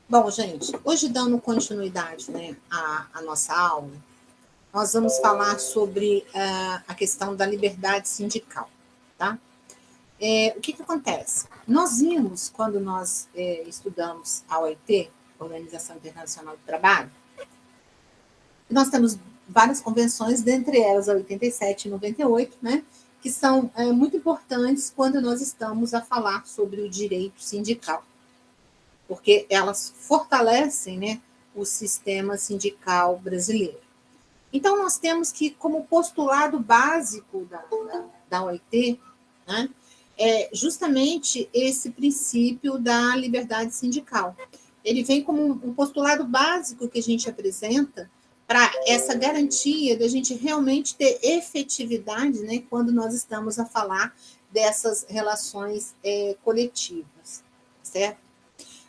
Bom, gente, hoje dando continuidade, né, à nossa aula, nós vamos falar sobre a questão da liberdade sindical, tá? O que acontece? Nós vimos, quando nós estudamos a OIT, Organização Internacional do Trabalho, nós temos várias convenções, dentre elas a 87 e 98, né, que são muito importantes quando nós estamos a falar sobre o direito sindical, porque elas fortalecem, né, o sistema sindical brasileiro. Então, nós temos que, como postulado básico da OIT, né, justamente esse princípio da liberdade sindical. Ele vem como um postulado básico que a gente apresenta para essa garantia de a gente realmente ter efetividade, né, quando nós estamos a falar dessas relações coletivas, certo?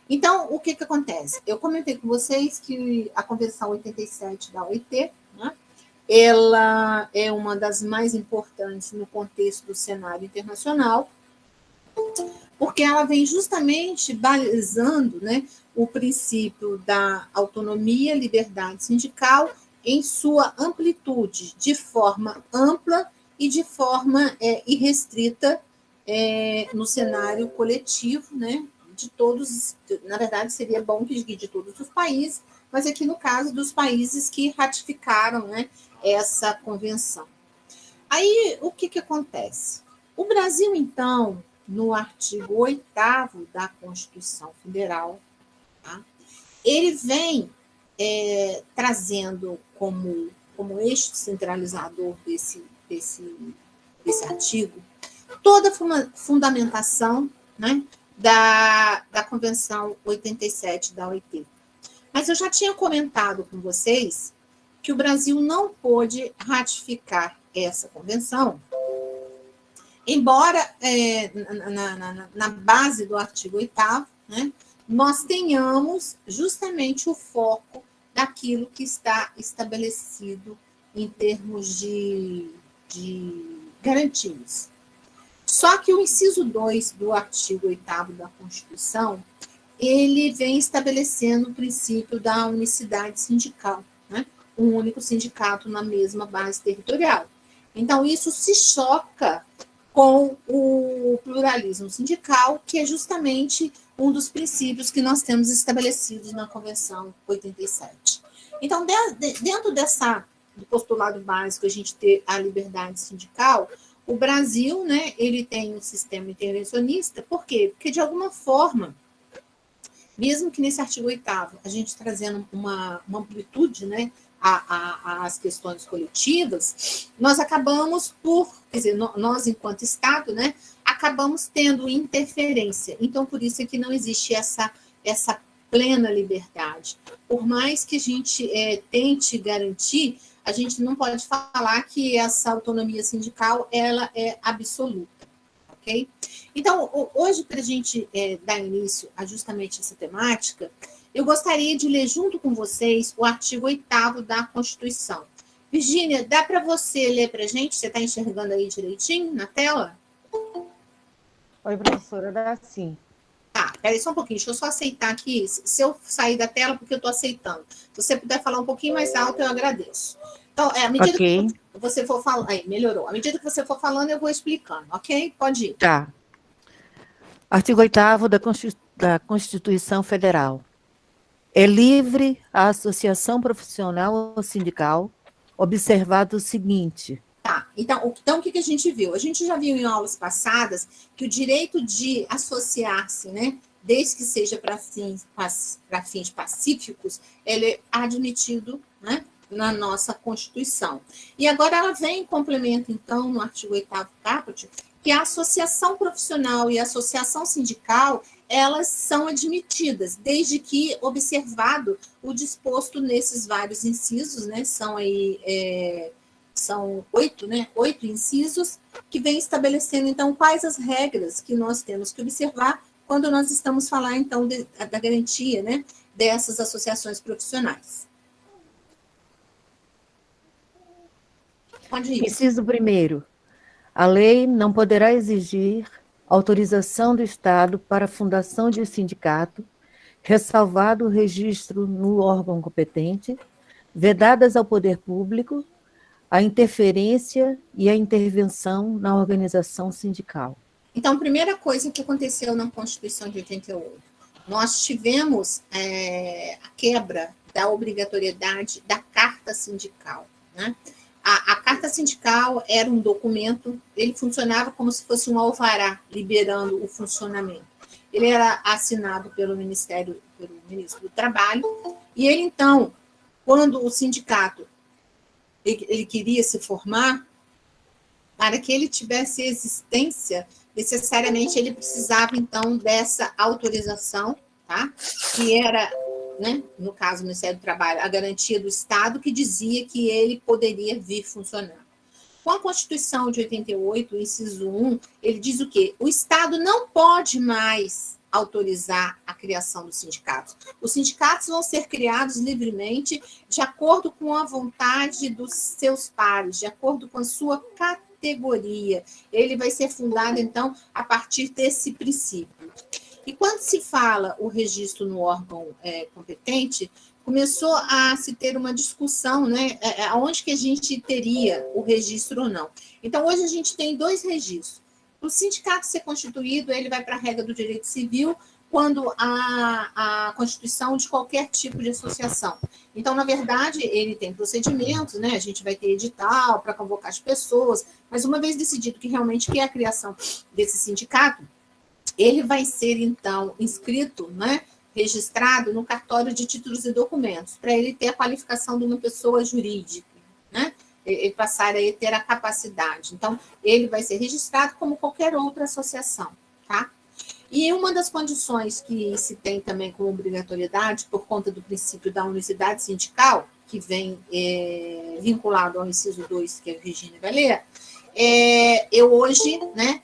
Então, o que acontece? Eu comentei com vocês que a Convenção 87 da OIT, né, ela é uma das mais importantes no contexto do cenário internacional, porque ela vem justamente balizando, né, o princípio da autonomia, liberdade sindical em sua amplitude, de forma ampla e de forma irrestrita no cenário coletivo, né, de todos, na verdade, seria bom que de todos os países, mas aqui no caso dos países que ratificaram, né, essa convenção. Aí, o que acontece? O Brasil, então, no artigo 8º da Constituição Federal, tá, ele vem trazendo como eixo centralizador desse artigo toda a fundamentação, né, da Convenção 87 da OIT. Mas eu já tinha comentado com vocês que o Brasil não pôde ratificar essa convenção, embora na base do artigo 8º, né, nós tenhamos justamente o foco daquilo que está estabelecido em termos de garantias. Só que o inciso 2 do artigo 8º da Constituição, ele vem estabelecendo o princípio da unicidade sindical, né? Um único sindicato na mesma base territorial. Então, isso se choca com o pluralismo sindical, que é justamente um dos princípios que nós temos estabelecidos na Convenção 87. Então, dentro do postulado básico, a gente ter a liberdade sindical, o Brasil, né, ele tem um sistema intervencionista. Por quê? Porque, de alguma forma, mesmo que nesse artigo 8º, a gente trazendo uma amplitude, né, às questões coletivas, nós acabamos quer dizer, nós, enquanto Estado, né, acabamos tendo interferência. Então, por isso é que não existe essa plena liberdade. Por mais que a gente tente garantir, a gente não pode falar que essa autonomia sindical ela é absoluta, ok? Então, hoje, para a gente dar início a justamente essa temática, eu gostaria de ler junto com vocês o artigo 8º da Constituição. Virgínia, dá para você ler para a gente? Você está enxergando aí direitinho na tela? Oi, professora, dá sim. Tá, peraí só um pouquinho, deixa eu só aceitar aqui. Se eu sair da tela, porque eu estou aceitando. Se você puder falar um pouquinho mais alto, eu agradeço. Então, à medida que você for falando... Aí, melhorou. À medida que você for falando, eu vou explicando, ok? Pode ir. Tá. Artigo 8º da Constituição Federal. É livre a associação profissional ou sindical, observado o seguinte... Tá, então o que a gente viu? A gente já viu em aulas passadas que o direito de associar-se, né, desde que seja para fins pacíficos, ele é admitido, né, na nossa Constituição. E agora ela vem em complemento, então, no artigo 8º caput, que a associação profissional e a associação sindical, elas são admitidas, desde que observado o disposto nesses vários incisos, né, são 8, né? 8 incisos, que vem estabelecendo, então, quais as regras que nós temos que observar quando nós estamos falando, então, da garantia, né, dessas associações profissionais. Pode ir. Inciso 1º. A lei não poderá exigir autorização do Estado para a fundação de sindicato, ressalvado o registro no órgão competente, vedadas ao poder público a interferência e a intervenção na organização sindical. Então, a primeira coisa que aconteceu na Constituição de 88, nós tivemos a quebra da obrigatoriedade da carta sindical, né? A carta sindical era um documento, ele funcionava como se fosse um alvará, liberando o funcionamento. Ele era assinado pelo ministro do Trabalho, e ele, então, quando o sindicato ele queria se formar, para que ele tivesse existência, necessariamente ele precisava, então, dessa autorização, tá? Que era, né, no caso do Ministério do Trabalho, a garantia do Estado, que dizia que ele poderia vir funcionar. Com a Constituição de 88, o inciso 1, ele diz o quê? O Estado não pode mais autorizar a criação dos sindicatos. Os sindicatos vão ser criados livremente, de acordo com a vontade dos seus pares, de acordo com a sua categoria. Ele vai ser fundado, então, a partir desse princípio. E quando se fala o registro no órgão competente, começou a se ter uma discussão, né, aonde que a gente teria o registro ou não. Então, hoje a gente tem 2 registros. O sindicato ser constituído, ele vai para a regra do direito civil, quando a constituição de qualquer tipo de associação. Então, na verdade, ele tem procedimentos, né? A gente vai ter edital para convocar as pessoas, mas uma vez decidido que realmente quer a criação desse sindicato, ele vai ser, então, inscrito, né? Registrado no cartório de títulos e documentos, para ele ter a qualificação de uma pessoa jurídica, né? Ele passar a ter a capacidade. Então, ele vai ser registrado como qualquer outra associação, tá? E uma das condições que se tem também como obrigatoriedade, por conta do princípio da unicidade sindical, que vem vinculado ao inciso 2, que a Virginia vai ler, eu hoje, né,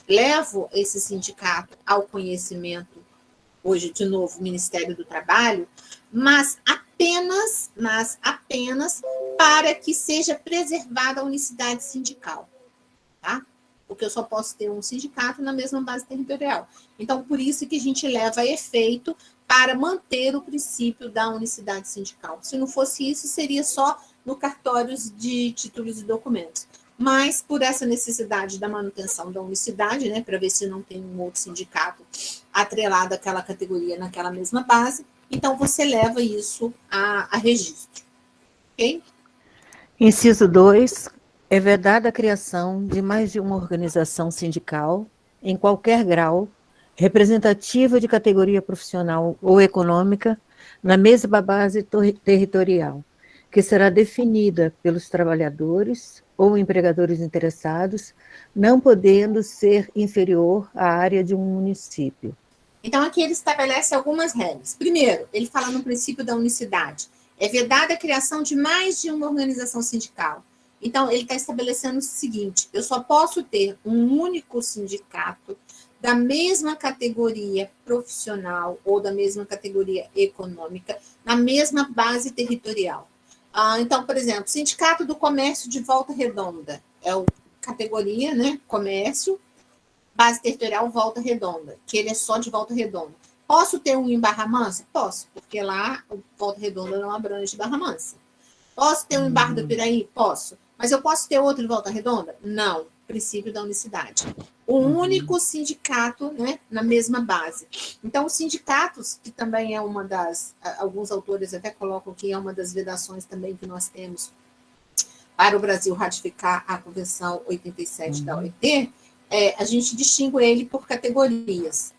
levo esse sindicato ao conhecimento, hoje, de novo, Ministério do Trabalho, mas apenas para que seja preservada a unicidade sindical, tá? Porque eu só posso ter um sindicato na mesma base territorial. Então, por isso que a gente leva a efeito para manter o princípio da unicidade sindical. Se não fosse isso, seria só no cartórios de títulos e documentos. Mas, por essa necessidade da manutenção da unicidade, né, para ver se não tem um outro sindicato atrelado àquela categoria naquela mesma base, então você leva isso a registro. Ok? Inciso 2. É vedada a criação de mais de uma organização sindical, em qualquer grau, representativa de categoria profissional ou econômica, na mesma base territorial, que será definida pelos trabalhadores ou empregadores interessados, não podendo ser inferior à área de um município. Então, aqui ele estabelece algumas regras. Primeiro, ele fala no princípio da unicidade. É vedada a criação de mais de uma organização sindical. Então, ele está estabelecendo o seguinte: eu só posso ter um único sindicato da mesma categoria profissional ou da mesma categoria econômica, na mesma base territorial. Então, por exemplo, Sindicato do Comércio de Volta Redonda, é a categoria, né, comércio, base territorial Volta Redonda, que ele é só de Volta Redonda. Posso ter um em Barra Mansa? Posso, porque lá o Volta Redonda não abrange Barra Mansa. Posso ter um em Barra do Piraí? Posso. Mas eu posso ter outro em Volta Redonda? Não. Princípio da unicidade. Um único sindicato, né, na mesma base. Então, os sindicatos, que também é uma das, alguns autores até colocam que é uma das vedações também que nós temos para o Brasil ratificar a Convenção 87 da OIT, a gente distingue ele por categorias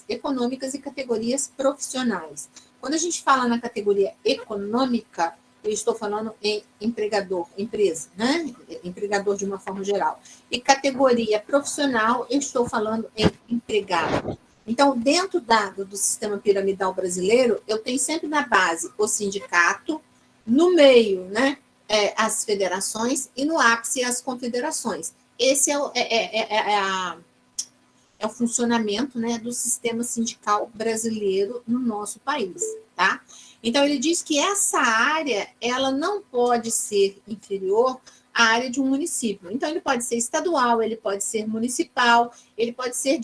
econômicas e categorias profissionais. Quando a gente fala na categoria econômica, eu estou falando em empregador, empresa, né? Empregador de uma forma geral. E categoria profissional, eu estou falando em empregado. Então, dentro do sistema piramidal brasileiro, eu tenho sempre na base o sindicato, no meio, né, as federações e no ápice as confederações. Esse é o funcionamento, né, do sistema sindical brasileiro no nosso país, tá? Então, ele diz que essa área, ela não pode ser inferior a área de um município. Então, ele pode ser estadual, ele pode ser municipal, ele pode ser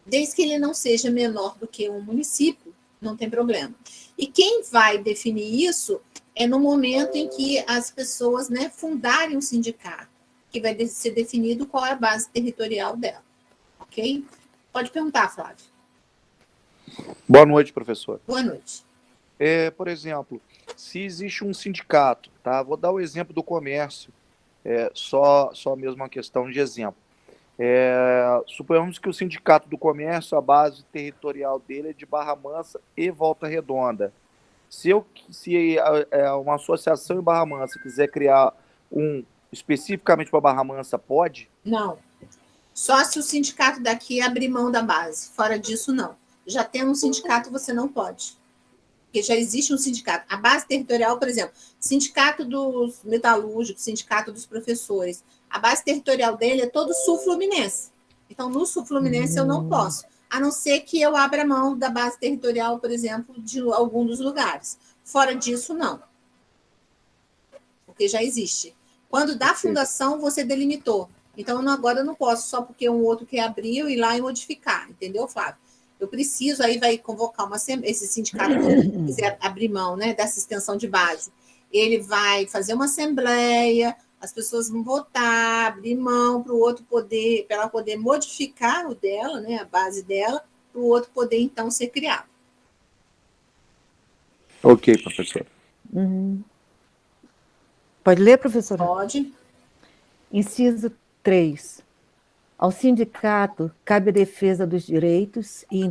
desde que ele não seja menor do que um município, não tem problema. E quem vai definir isso é no momento em que as pessoas, né, fundarem um sindicato, que vai ser definido qual é a base territorial dela. Ok? Pode perguntar, Flávio. Boa noite, professor. Boa noite. Por exemplo, se existe um sindicato, tá? Vou dar o exemplo do comércio, só mesmo uma questão de exemplo. Suponhamos que o sindicato do comércio, a base territorial dele é de Barra Mansa e Volta Redonda. Se uma associação em Barra Mansa quiser criar um especificamente para Barra Mansa, pode? Não. Só se o sindicato daqui abrir mão da base. Fora disso, não. Já tendo um sindicato, você não pode. Porque já existe um sindicato. A base territorial, por exemplo, sindicato dos metalúrgicos, sindicato dos professores, a base territorial dele é todo sul-fluminense. Então, no sul-fluminense eu não posso, a não ser que eu abra mão da base territorial, por exemplo, de algum dos lugares. Fora disso, não. Porque já existe. Quando da fundação, você delimitou. Então, agora eu não posso, só porque um outro que abriu, ir lá e modificar. Entendeu, Flávio? Eu preciso, aí vai convocar esse sindicato que quiser abrir mão, né, dessa extensão de base. Ele vai fazer uma assembleia, as pessoas vão votar, abrir mão para o outro poder, para ela poder modificar o dela, né, a base dela, para o outro poder, então, ser criado. Ok, professor. Pode ler, professora? Pode. Inciso 3. Ao sindicato cabe a defesa dos direitos e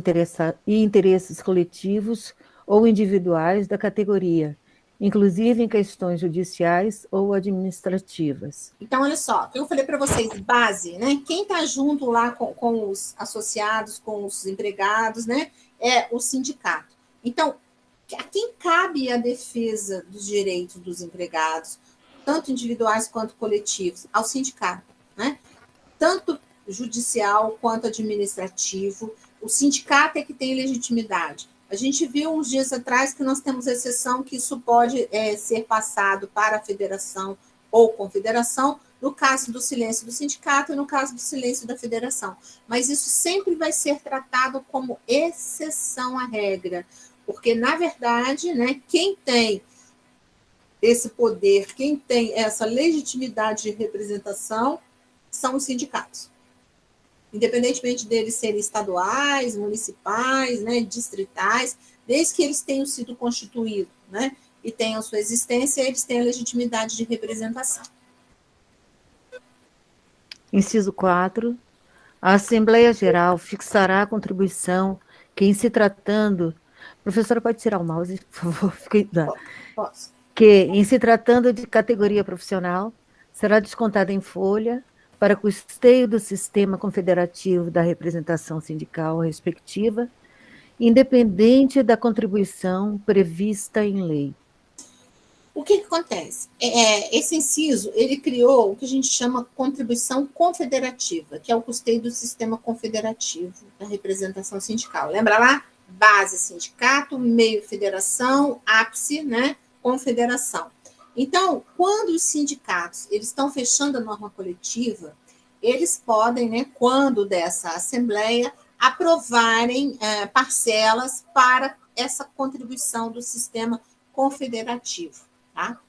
interesses coletivos ou individuais da categoria, inclusive em questões judiciais ou administrativas. Então, olha só, eu falei para vocês, base, né? Quem está junto lá com os associados, com os empregados, né? É o sindicato. Então, a quem cabe a defesa dos direitos dos empregados, tanto individuais quanto coletivos? Ao sindicato, né? Tanto judicial quanto administrativo. O sindicato é que tem legitimidade. A gente viu uns dias atrás que nós temos exceção que isso pode ser passado para a federação ou confederação, no caso do silêncio do sindicato e no caso do silêncio da federação. Mas isso sempre vai ser tratado como exceção à regra, porque, na verdade, né, quem tem esse poder, quem tem essa legitimidade de representação são os sindicatos. Independentemente deles serem estaduais, municipais, né, distritais, desde que eles tenham sido constituídos, né, e tenham sua existência, eles têm a legitimidade de representação. Inciso 4. A Assembleia Geral fixará a contribuição que, em se tratando... Professora, pode tirar o mouse, por favor? Posso. Que, em se tratando de categoria profissional, será descontada em folha para custeio do sistema confederativo da representação sindical respectiva, independente da contribuição prevista em lei. O que acontece? Esse inciso, ele criou o que a gente chama contribuição confederativa, que é o custeio do sistema confederativo da representação sindical. Lembra lá? Base sindicato, meio federação, ápice, né? Confederação. Então, quando os sindicatos eles estão fechando a norma coletiva, eles podem, né, quando dessa assembleia, aprovarem parcelas para essa contribuição do sistema confederativo. Tá?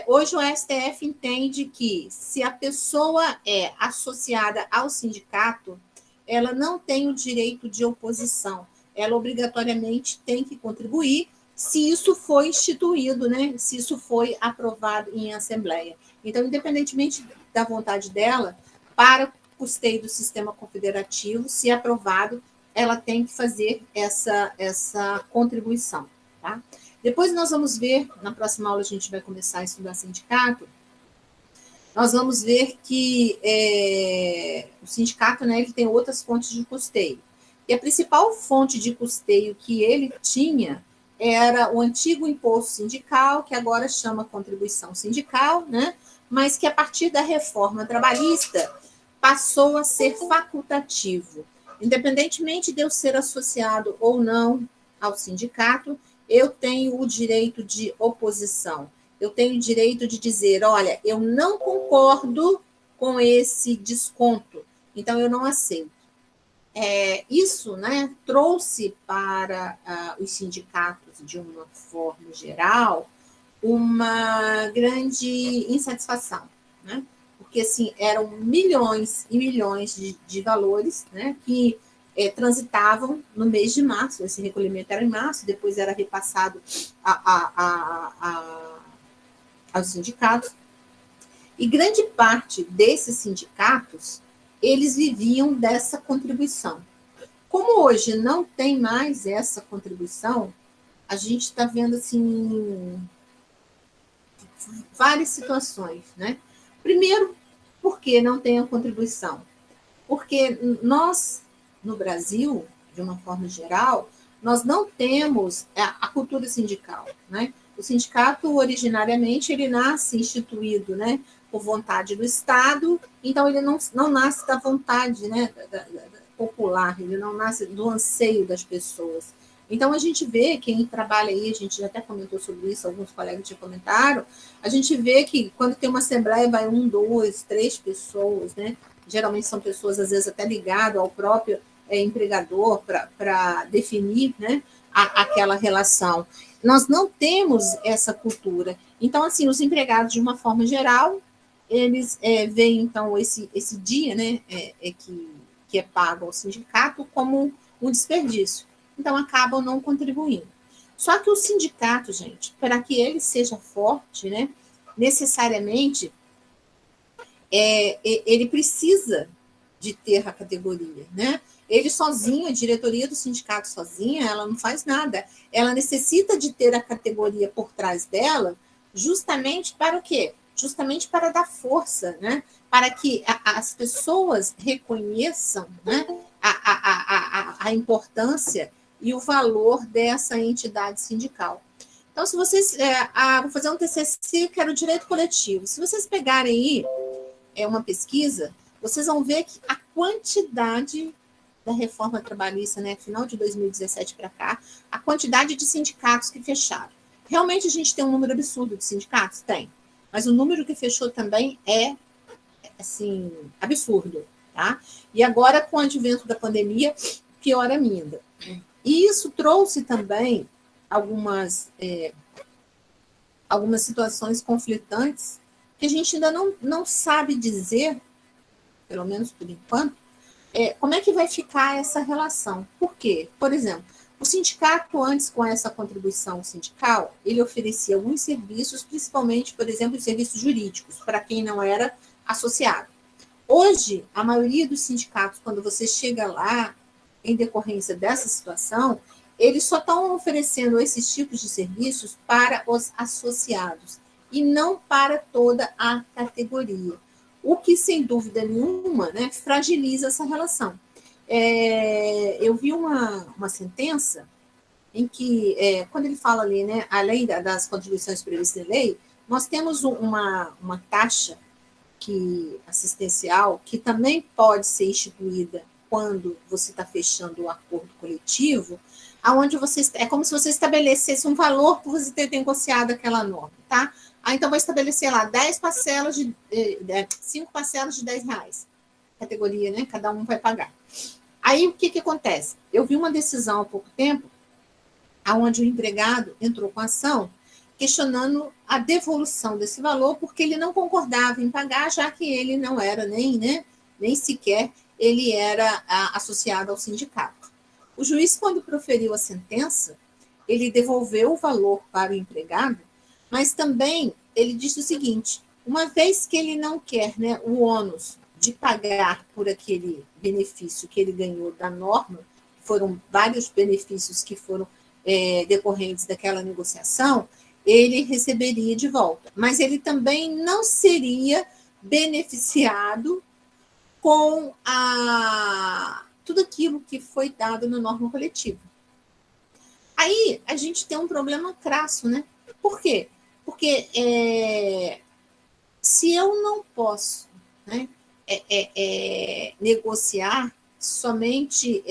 Hoje o STF entende que se a pessoa é associada ao sindicato, ela não tem o direito de oposição, ela obrigatoriamente tem que contribuir se isso foi instituído, né? Se isso foi aprovado em assembleia. Então, independentemente da vontade dela, para o custeio do sistema confederativo, se aprovado, ela tem que fazer essa contribuição. Tá? Depois nós vamos ver, na próxima aula a gente vai começar a estudar sindicato, nós vamos ver que o sindicato, né, ele tem outras fontes de custeio. E a principal fonte de custeio que ele tinha era o antigo imposto sindical, que agora chama contribuição sindical, né? Mas que a partir da reforma trabalhista passou a ser facultativo. Independentemente de eu ser associado ou não ao sindicato, eu tenho o direito de oposição. eu tenho o direito de dizer, olha, eu não concordo com esse desconto, então eu não aceito. Isso, né, trouxe para os sindicatos, de uma forma geral, uma grande insatisfação, né? Porque, assim, eram milhões e milhões de valores, né, que transitavam no mês de março. Esse recolhimento era em março, depois era repassado aos sindicatos, e grande parte desses sindicatos, eles viviam dessa contribuição. Como hoje não tem mais essa contribuição, a gente está vendo, assim, várias situações, né? Primeiro, porque não tem a contribuição. Porque nós, no Brasil, de uma forma geral, nós não temos a cultura sindical, né? O sindicato, originariamente, ele nasce instituído, né, por vontade do Estado, então ele não nasce da vontade, né, popular, ele não nasce do anseio das pessoas. Então, a gente vê, quem trabalha aí, a gente já até comentou sobre isso, alguns colegas já comentaram, a gente vê que quando tem uma assembleia, vai 1, 2, 3 pessoas, né? Geralmente são pessoas, às vezes, até ligadas ao próprio empregador para definir, né, aquela relação. Nós não temos essa cultura. Então, assim, os empregados, de uma forma geral, eles veem, então, esse dia, né, que é pago ao sindicato como um desperdício. Então, acabam não contribuindo. Só que o sindicato, gente, para que ele seja forte, né, necessariamente, ele precisa de ter a categoria, né? Ele sozinho, a diretoria do sindicato sozinha, ela não faz nada. Ela necessita de ter a categoria por trás dela, justamente para o quê? Justamente para dar força, né? Para que as pessoas reconheçam, né, a importância e o valor dessa entidade sindical. Então, se vocês... vou fazer um TCC, que era o direito coletivo. Se vocês pegarem aí uma pesquisa, vocês vão ver que a quantidade da reforma trabalhista, né, final de 2017 para cá, a quantidade de sindicatos que fecharam. Realmente a gente tem um número absurdo de sindicatos? Tem. Mas o número que fechou também é, assim, absurdo, tá? E agora, com o advento da pandemia, pior ainda. E isso trouxe também algumas situações conflitantes que a gente ainda não sabe dizer, pelo menos por enquanto, como é que vai ficar essa relação. Por quê? Por exemplo, o sindicato, antes, com essa contribuição sindical, ele oferecia alguns serviços, principalmente, por exemplo, os serviços jurídicos, para quem não era associado. Hoje, a maioria dos sindicatos, quando você chega lá, em decorrência dessa situação, eles só estão oferecendo esses tipos de serviços para os associados e não para toda a categoria. O que, sem dúvida nenhuma, né, fragiliza essa relação. Eu vi uma sentença em que, quando ele fala ali, né, além das contribuições previstas em lei, nós temos uma taxa assistencial que também pode ser instituída quando você está fechando o acordo coletivo, aonde é como se você estabelecesse um valor por você ter negociado aquela norma, tá? Então, vai estabelecer lá 5 parcelas de R$10, categoria, né? Cada um vai pagar. Aí, o que acontece? Eu vi uma decisão há pouco tempo, onde o empregado entrou com ação, questionando a devolução desse valor, porque ele não concordava em pagar, já que ele não era nem sequer ele era associado ao sindicato. O juiz, quando proferiu a sentença, ele devolveu o valor para o empregado, mas também ele disse o seguinte: uma vez que ele não quer, né, o ônus de pagar por aquele benefício que ele ganhou da norma, foram vários benefícios que foram decorrentes daquela negociação, ele receberia de volta. Mas ele também não seria beneficiado com tudo aquilo que foi dado na norma coletiva. Aí a gente tem um problema crasso, né? Por quê? Porque se eu não posso, né, negociar somente,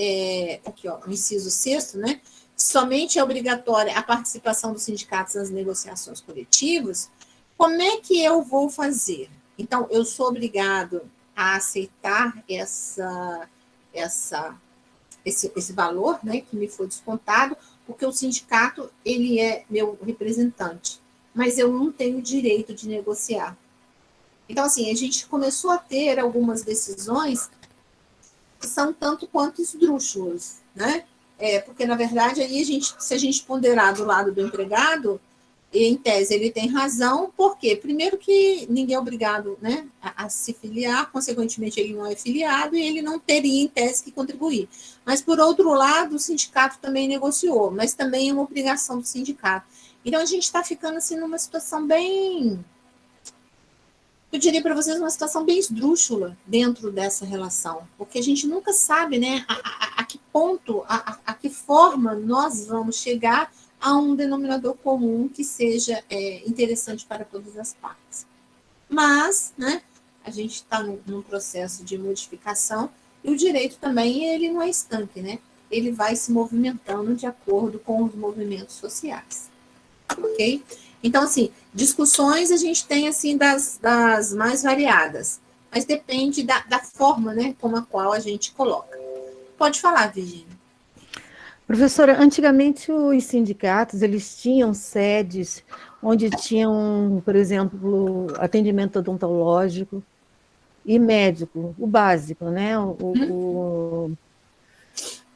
aqui, ó, no inciso 6º, né, somente é obrigatória a participação dos sindicatos nas negociações coletivas, Como é que eu vou fazer? Então, eu sou obrigado a aceitar esse valor, né, que me foi descontado, porque o sindicato, ele é meu representante, mas eu não tenho direito de negociar. Então, assim, a gente começou a ter algumas decisões que são tanto quanto esdrúxulas, né? Porque, na verdade, aí se a gente ponderar do lado do empregado, em tese ele tem razão, porque, primeiro, que ninguém é obrigado, né, a se filiar, consequentemente ele não é filiado e ele não teria, em tese, que contribuir. Mas, por outro lado, o sindicato também negociou, mas também é uma obrigação do sindicato. Então, a gente está ficando assim numa situação bem... Eu diria para vocês uma situação bem esdrúxula dentro dessa relação, porque a gente nunca sabe, né, a que ponto, a que forma nós vamos chegar a um denominador comum que seja interessante para todas as partes. Mas, né, a gente está num processo de modificação e o direito também, ele não é estanque, né? Ele vai se movimentando de acordo com os movimentos sociais, ok? Então, assim, discussões a gente tem, assim, das mais variadas, mas depende da forma, né, como a qual a gente coloca. Pode falar, Virginia. Professora, antigamente os sindicatos, eles tinham sedes onde tinham, por exemplo, atendimento odontológico e médico, o básico, né?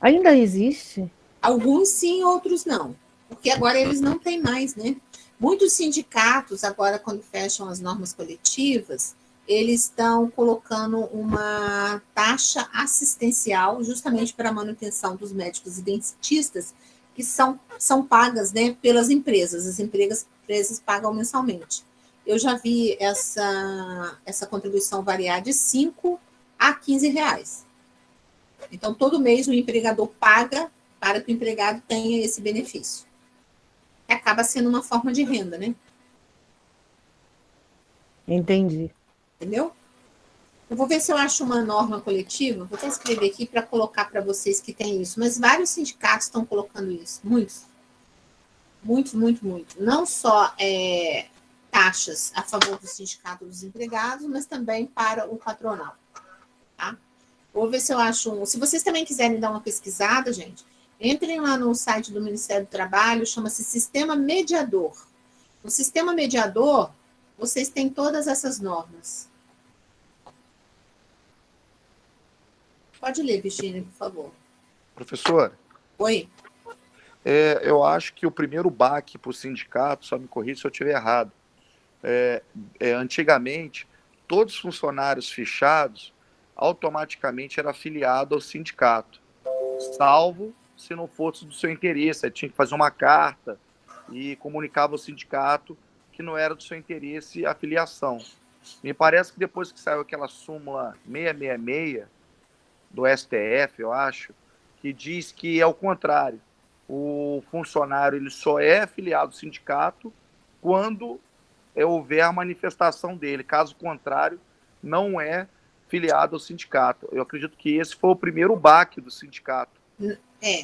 Ainda existe? Alguns sim, outros não, porque agora eles não têm mais, né? Muitos sindicatos, agora, quando fecham as normas coletivas, eles estão colocando uma taxa assistencial justamente para a manutenção dos médicos e dentistas, que são pagas, né, pelas empresas. As empresas pagam mensalmente. Eu já vi essa contribuição variar de 5 a 15 reais. Então, todo mês o empregador paga para que o empregado tenha esse benefício. Acaba sendo uma forma de renda, né? Entendi. Entendeu? Eu vou ver se eu acho uma norma coletiva, vou até escrever aqui para colocar para vocês que tem isso, mas vários sindicatos estão colocando isso, muitos. Muito, muito, muito. Não só taxas a favor do sindicato dos empregados, mas também para o patronal. Tá? Vou ver se eu acho um. Se vocês também quiserem dar uma pesquisada, gente, entrem lá no site do Ministério do Trabalho, chama-se Sistema Mediador. No Sistema Mediador, vocês têm todas essas normas. Pode ler, Virginia, por favor. Professora? Oi? Eu acho que o primeiro baque para o sindicato, só me corrija se eu estiver errado, antigamente, todos os funcionários fechados automaticamente era afiliado ao sindicato, salvo se não fosse do seu interesse. Aí tinha que fazer uma carta e comunicava ao sindicato que não era do seu interesse a filiação. Me parece que depois que saiu aquela súmula 666 do STF, eu acho, que diz que é o contrário. O funcionário ele só é afiliado ao sindicato quando houver a manifestação dele. Caso contrário, não é filiado ao sindicato. Eu acredito que esse foi o primeiro baque do sindicato.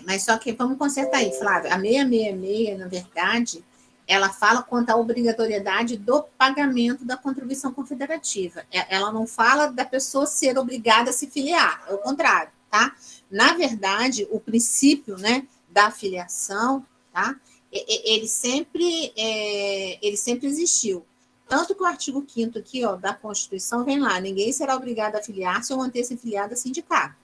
Mas só que vamos consertar aí, Flávio. A 666, na verdade, ela fala quanto à obrigatoriedade do pagamento da contribuição confederativa. Ela não fala da pessoa ser obrigada a se filiar, é o contrário, tá? Na verdade, o princípio, né, da filiação, tá? Ele sempre existiu. Tanto que o artigo 5º aqui, ó, da Constituição vem lá: ninguém será obrigado a filiar-se ou manter-se filiado a sindicato.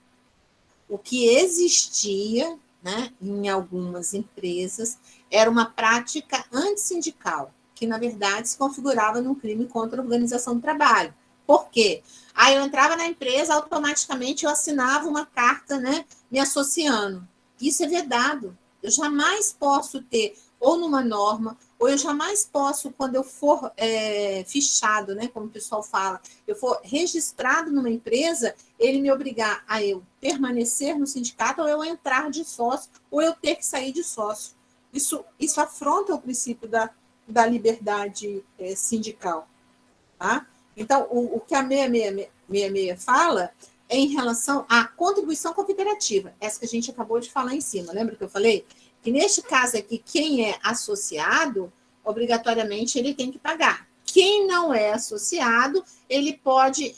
O que existia, né, em algumas empresas era uma prática antissindical, que, na verdade, se configurava num crime contra a organização do trabalho. Por quê? Aí eu entrava na empresa, automaticamente eu assinava uma carta, né, me associando. Isso é vedado. Eu jamais posso ter, ou numa norma, ou eu jamais posso, quando eu for fichado, né, como o pessoal fala, eu for registrado numa empresa, ele me obrigar a eu permanecer no sindicato, ou eu entrar de sócio, ou eu ter que sair de sócio. Isso afronta o princípio da liberdade sindical. Tá? Então, o que a 666 fala é em relação à contribuição confederativa, essa que a gente acabou de falar em cima. Lembra que eu falei? Que neste caso aqui, quem é associado, obrigatoriamente ele tem que pagar. quem não é associado, ele pode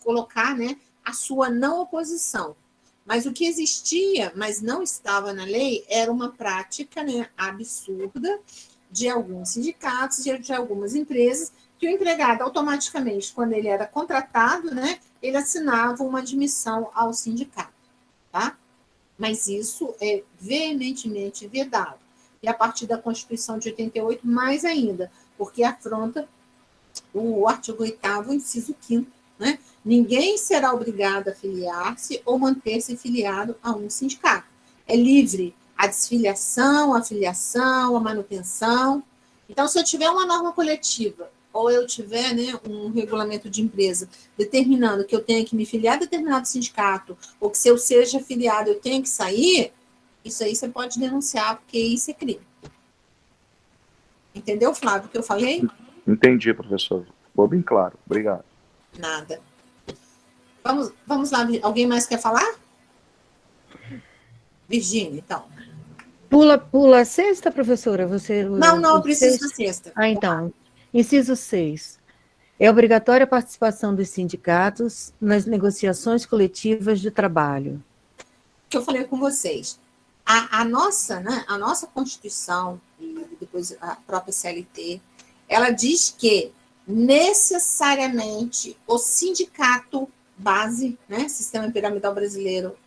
colocar, né, a sua não oposição. Mas o que existia, mas não estava na lei, era uma prática, né, absurda de alguns sindicatos, de algumas empresas, que o empregado automaticamente, quando ele era contratado, né, ele assinava uma admissão ao sindicato, tá? Mas isso é veementemente vedado. E a partir da Constituição de 88, mais ainda, porque afronta o artigo 8º, inciso 5º, né? Ninguém será obrigado a filiar-se ou manter-se filiado a um sindicato. É livre a desfiliação, a filiação, a manutenção. Então, se eu tiver uma norma coletiva ou eu tiver, né, um regulamento de empresa determinando que eu tenho que me filiar a determinado sindicato, ou que se eu seja filiado eu tenho que sair, isso aí você pode denunciar, porque isso é crime. Entendeu, Flávio, o que eu falei? Entendi, professor. Ficou bem claro. Obrigado. Nada. Vamos lá, alguém mais quer falar? Virgínia, então. Pula a sexta, professora? Não, eu preciso da sexta. Então, inciso 6. É obrigatória a participação dos sindicatos nas negociações coletivas de trabalho. Que eu falei com vocês. A nossa Constituição, e depois a própria CLT, ela diz que necessariamente o sindicato base, né, Sistema Piramidal Brasileiro,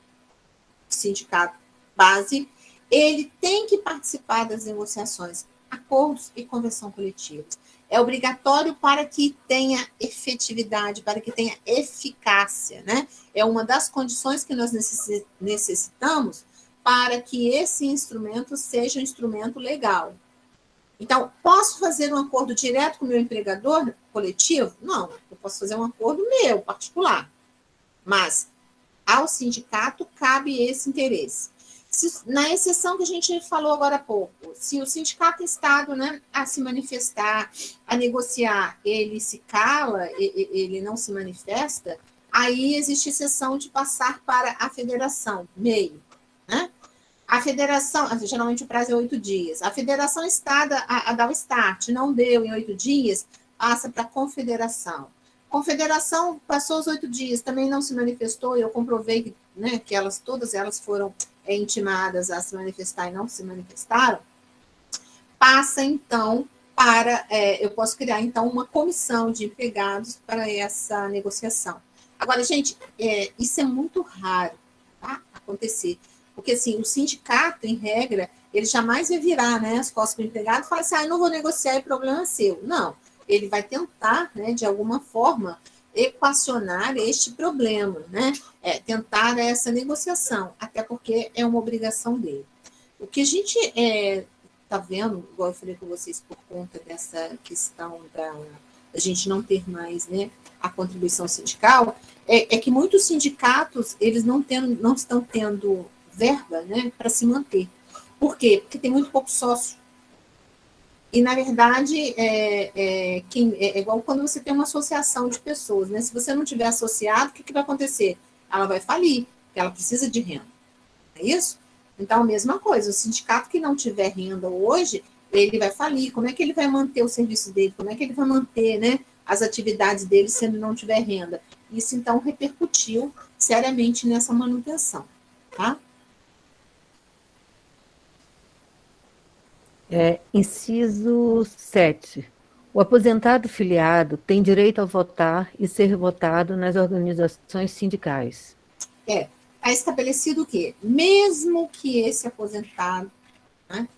sindicato base, ele tem que participar das negociações, acordos e convenção coletiva. É obrigatório para que tenha efetividade, para que tenha eficácia, né? É uma das condições que nós necessitamos para que esse instrumento seja um instrumento legal. Então, posso fazer um acordo direto com o meu empregador coletivo? Não, eu posso fazer um acordo meu, particular. Mas ao sindicato cabe esse interesse. Na exceção que a gente falou agora há pouco, se o sindicato Estado, né, a se manifestar, a negociar, ele se cala, ele não se manifesta, aí existe exceção de passar para a federação, meio, né? A federação, geralmente o prazo é 8 dias, a federação Estado a dar o start, não deu em 8 dias, passa para a confederação. Confederação passou os 8 dias, também não se manifestou, eu comprovei que, né, que todas elas foram intimadas a se manifestar e não se manifestaram, passa, então, para... eu posso criar, então, uma comissão de empregados para essa negociação. Agora, gente, isso é muito raro, tá, acontecer, porque, assim, o sindicato, em regra, ele jamais vai virar, né, as costas para o empregado e falar assim, eu não vou negociar, é problema seu. Não, ele vai tentar, né, de alguma forma, equacionar este problema, né? Tentar essa negociação, até porque é uma obrigação dele. O que a gente está vendo, igual eu falei com vocês, por conta dessa questão da gente não ter mais, né, a contribuição sindical, é que muitos sindicatos eles não estão tendo verba, né, para se manter. Por quê? Porque tem muito pouco sócio. E, na verdade, é igual quando você tem uma associação de pessoas, né? Se você não tiver associado, o que vai acontecer? Ela vai falir, porque ela precisa de renda. É isso? Então, a mesma coisa, o sindicato que não tiver renda hoje, ele vai falir. Como é que ele vai manter o serviço dele? Como é que ele vai manter, né, as atividades dele se ele não tiver renda? Isso, então, repercutiu seriamente nessa manutenção, tá? Inciso 7. O aposentado filiado tem direito a votar e ser votado nas organizações sindicais. Está estabelecido o quê? Mesmo que esse aposentado, né,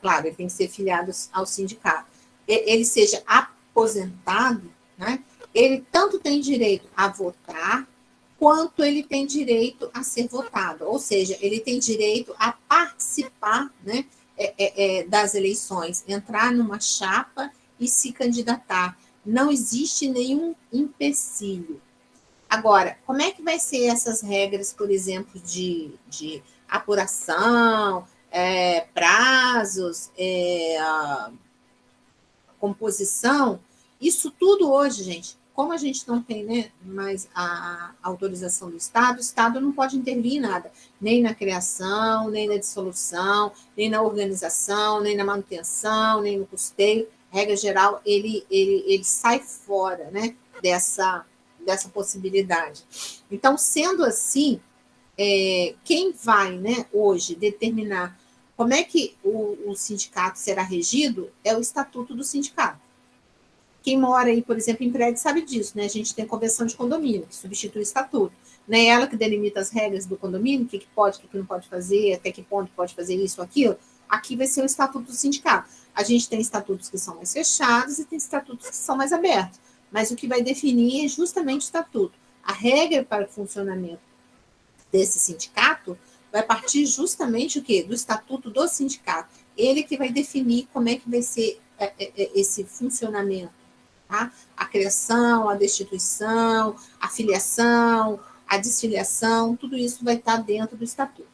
claro, ele tem que ser filiado ao sindicato, ele seja aposentado, né, ele tanto tem direito a votar, quanto ele tem direito a ser votado. Ou seja, ele tem direito a participar, né, das eleições, entrar numa chapa e se candidatar. Não existe nenhum empecilho. Agora, como é que vai ser essas regras, por exemplo, de apuração, prazos, composição? Isso tudo hoje, gente, como a gente não tem, né, mais a autorização do Estado, o Estado não pode intervir em nada, nem na criação, nem na dissolução, nem na organização, nem na manutenção, nem no custeio, regra geral, ele sai fora, né, dessa possibilidade. Então, sendo assim, quem vai, né, hoje determinar como é que o sindicato será regido é o estatuto do sindicato. Quem mora aí, por exemplo, em prédio sabe disso, né? A gente tem a convenção de condomínio, que substitui o estatuto. Não é ela que delimita as regras do condomínio, o que pode, o que não pode fazer, até que ponto pode fazer isso ou aquilo. Aqui vai ser o estatuto do sindicato. A gente tem estatutos que são mais fechados e tem estatutos que são mais abertos. Mas o que vai definir é justamente o estatuto. A regra para o funcionamento desse sindicato vai partir justamente o quê? Do estatuto do sindicato. Ele que vai definir como é que vai ser esse funcionamento. Tá? A criação, a destituição, a filiação, a desfiliação, tudo isso vai estar dentro do estatuto.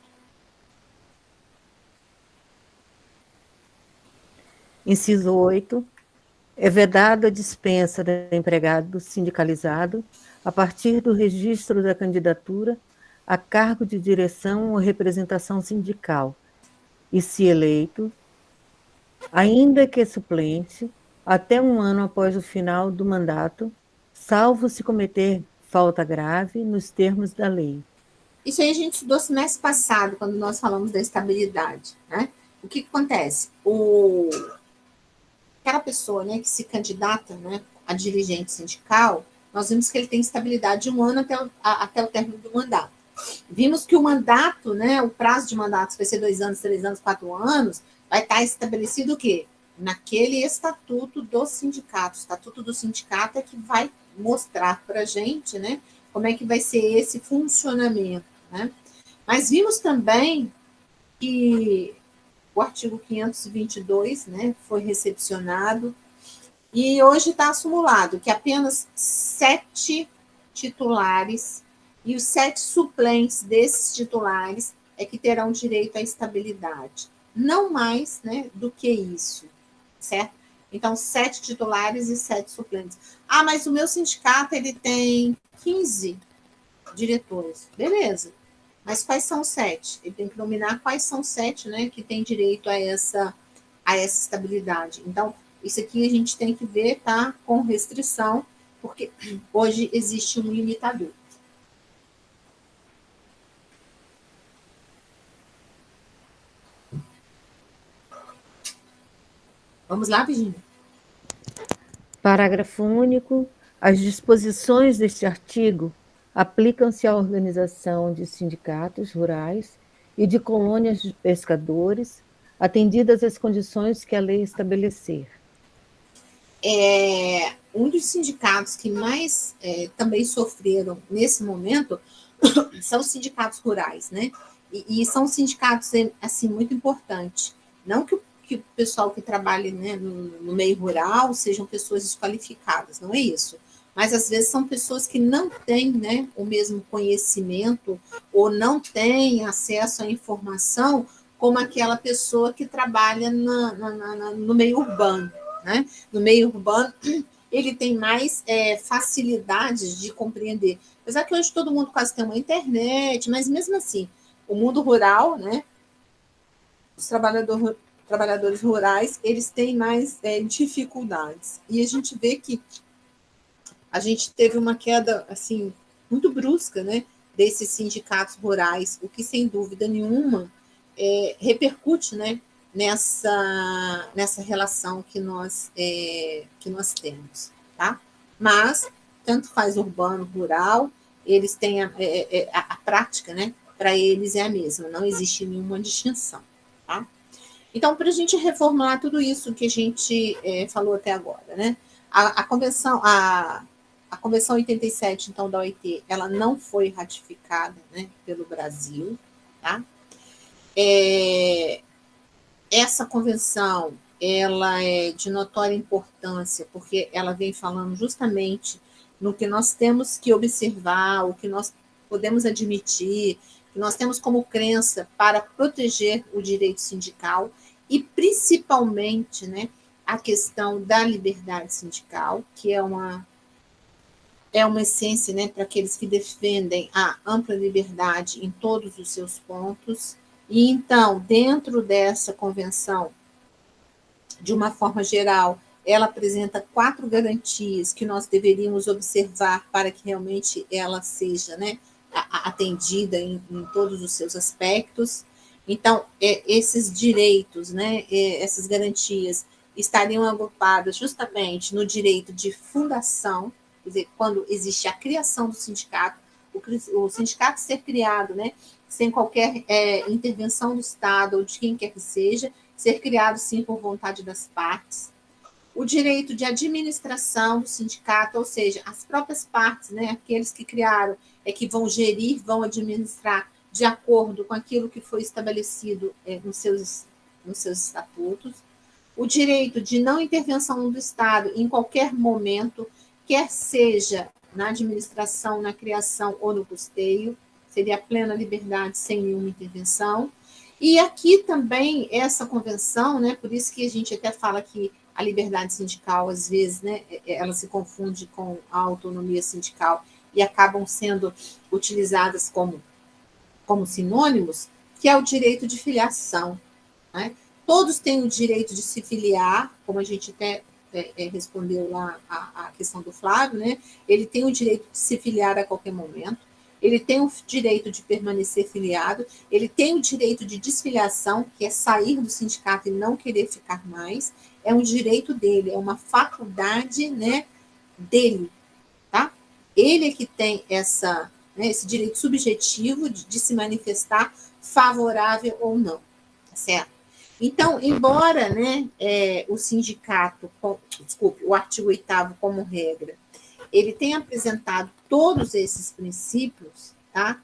Inciso 8. É vedada a dispensa do empregado sindicalizado a partir do registro da candidatura a cargo de direção ou representação sindical, e, se eleito, ainda que suplente, até 1 ano após o final do mandato, salvo se cometer falta grave nos termos da lei. Isso aí a gente estudou semestre passado, quando nós falamos da estabilidade, né? O que acontece? Aquela pessoa, né, que se candidata, né, a dirigente sindical, nós vimos que ele tem estabilidade de 1 ano até o término do mandato. Vimos que o mandato, né, o prazo de mandato vai ser 2 anos, 3 anos, 4 anos, vai estar estabelecido o quê? Naquele estatuto do sindicato. O estatuto do sindicato é que vai mostrar para a gente, né, como é que vai ser esse funcionamento, né? Mas vimos também que o artigo 522, né, foi recepcionado e hoje está acumulado que apenas 7 titulares e os 7 suplentes desses titulares é que terão direito à estabilidade. Não mais, né, do que isso, certo? Então, 7 titulares e 7 suplentes. Ah, mas o meu sindicato ele tem 15 diretores. Beleza. Mas quais são os 7? Ele tem que nominar quais são os 7, né, que têm direito a essa estabilidade. Então, isso aqui a gente tem que ver, tá, com restrição, porque hoje existe um limitador. Vamos lá, Virginia? Parágrafo único. As disposições deste artigo aplicam-se à organização de sindicatos rurais e de colônias de pescadores, atendidas as condições que a lei estabelecer. Um dos sindicatos que mais também sofreram nesse momento são os sindicatos rurais, né? E são sindicatos, assim, muito importantes. Não que o pessoal que trabalha, né, no meio rural sejam pessoas desqualificadas, não é isso. Mas, às vezes, são pessoas que não têm, né, o mesmo conhecimento ou não têm acesso à informação como aquela pessoa que trabalha no meio urbano, né? No meio urbano, ele tem mais facilidades de compreender. Apesar que hoje todo mundo quase tem uma internet, mas mesmo assim, o mundo rural, né? Os trabalhadores rurais, eles têm mais dificuldades. E a gente vê que a gente teve uma queda, assim, muito brusca, né, desses sindicatos rurais, o que, sem dúvida nenhuma, repercute, né, nessa relação que nós temos, tá? Mas, tanto faz urbano, rural, eles têm a prática, né, para eles é a mesma, não existe nenhuma distinção, tá? Então, para a gente reformular tudo isso que a gente falou até agora, né, a Convenção 87, então, da OIT, ela não foi ratificada, né, pelo Brasil, tá? Essa convenção, ela é de notória importância, porque ela vem falando justamente no que nós temos que observar, o que nós podemos admitir, que nós temos como crença para proteger o direito sindical e, principalmente, né, a questão da liberdade sindical, que é uma essência, né, para aqueles que defendem a ampla liberdade em todos os seus pontos. E, então, dentro dessa convenção, de uma forma geral, ela apresenta 4 garantias que nós deveríamos observar para que realmente ela seja, né, atendida em todos os seus aspectos. Então, esses direitos, né, essas garantias estariam agrupadas justamente no direito de fundação, quer dizer, quando existe a criação do sindicato, o sindicato ser criado, né, sem qualquer intervenção do Estado ou de quem quer que seja, ser criado sim por vontade das partes. O direito de administração do sindicato, ou seja, as próprias partes, né, aqueles que criaram, que vão gerir, vão administrar de acordo com aquilo que foi estabelecido nos seus estatutos. O direito de não intervenção do Estado em qualquer momento, quer seja na administração, na criação ou no custeio, seria plena liberdade sem nenhuma intervenção. E aqui também, essa convenção, né, por isso que a gente até fala que a liberdade sindical, às vezes, né, ela se confunde com a autonomia sindical e acabam sendo utilizadas como sinônimos, que é o direito de filiação, né? Todos têm o direito de se filiar, como a gente até respondeu lá a questão do Flávio, né? Ele tem o direito de se filiar a qualquer momento, ele tem o direito de permanecer filiado, ele tem o direito de desfiliação, que é sair do sindicato e não querer ficar mais, é um direito dele, é uma faculdade, né, dele, tá? Ele é que tem esse direito subjetivo de se manifestar favorável ou não, tá certo? Então, embora, né, o sindicato, o artigo 8º como regra, ele tenha apresentado todos esses princípios, tá?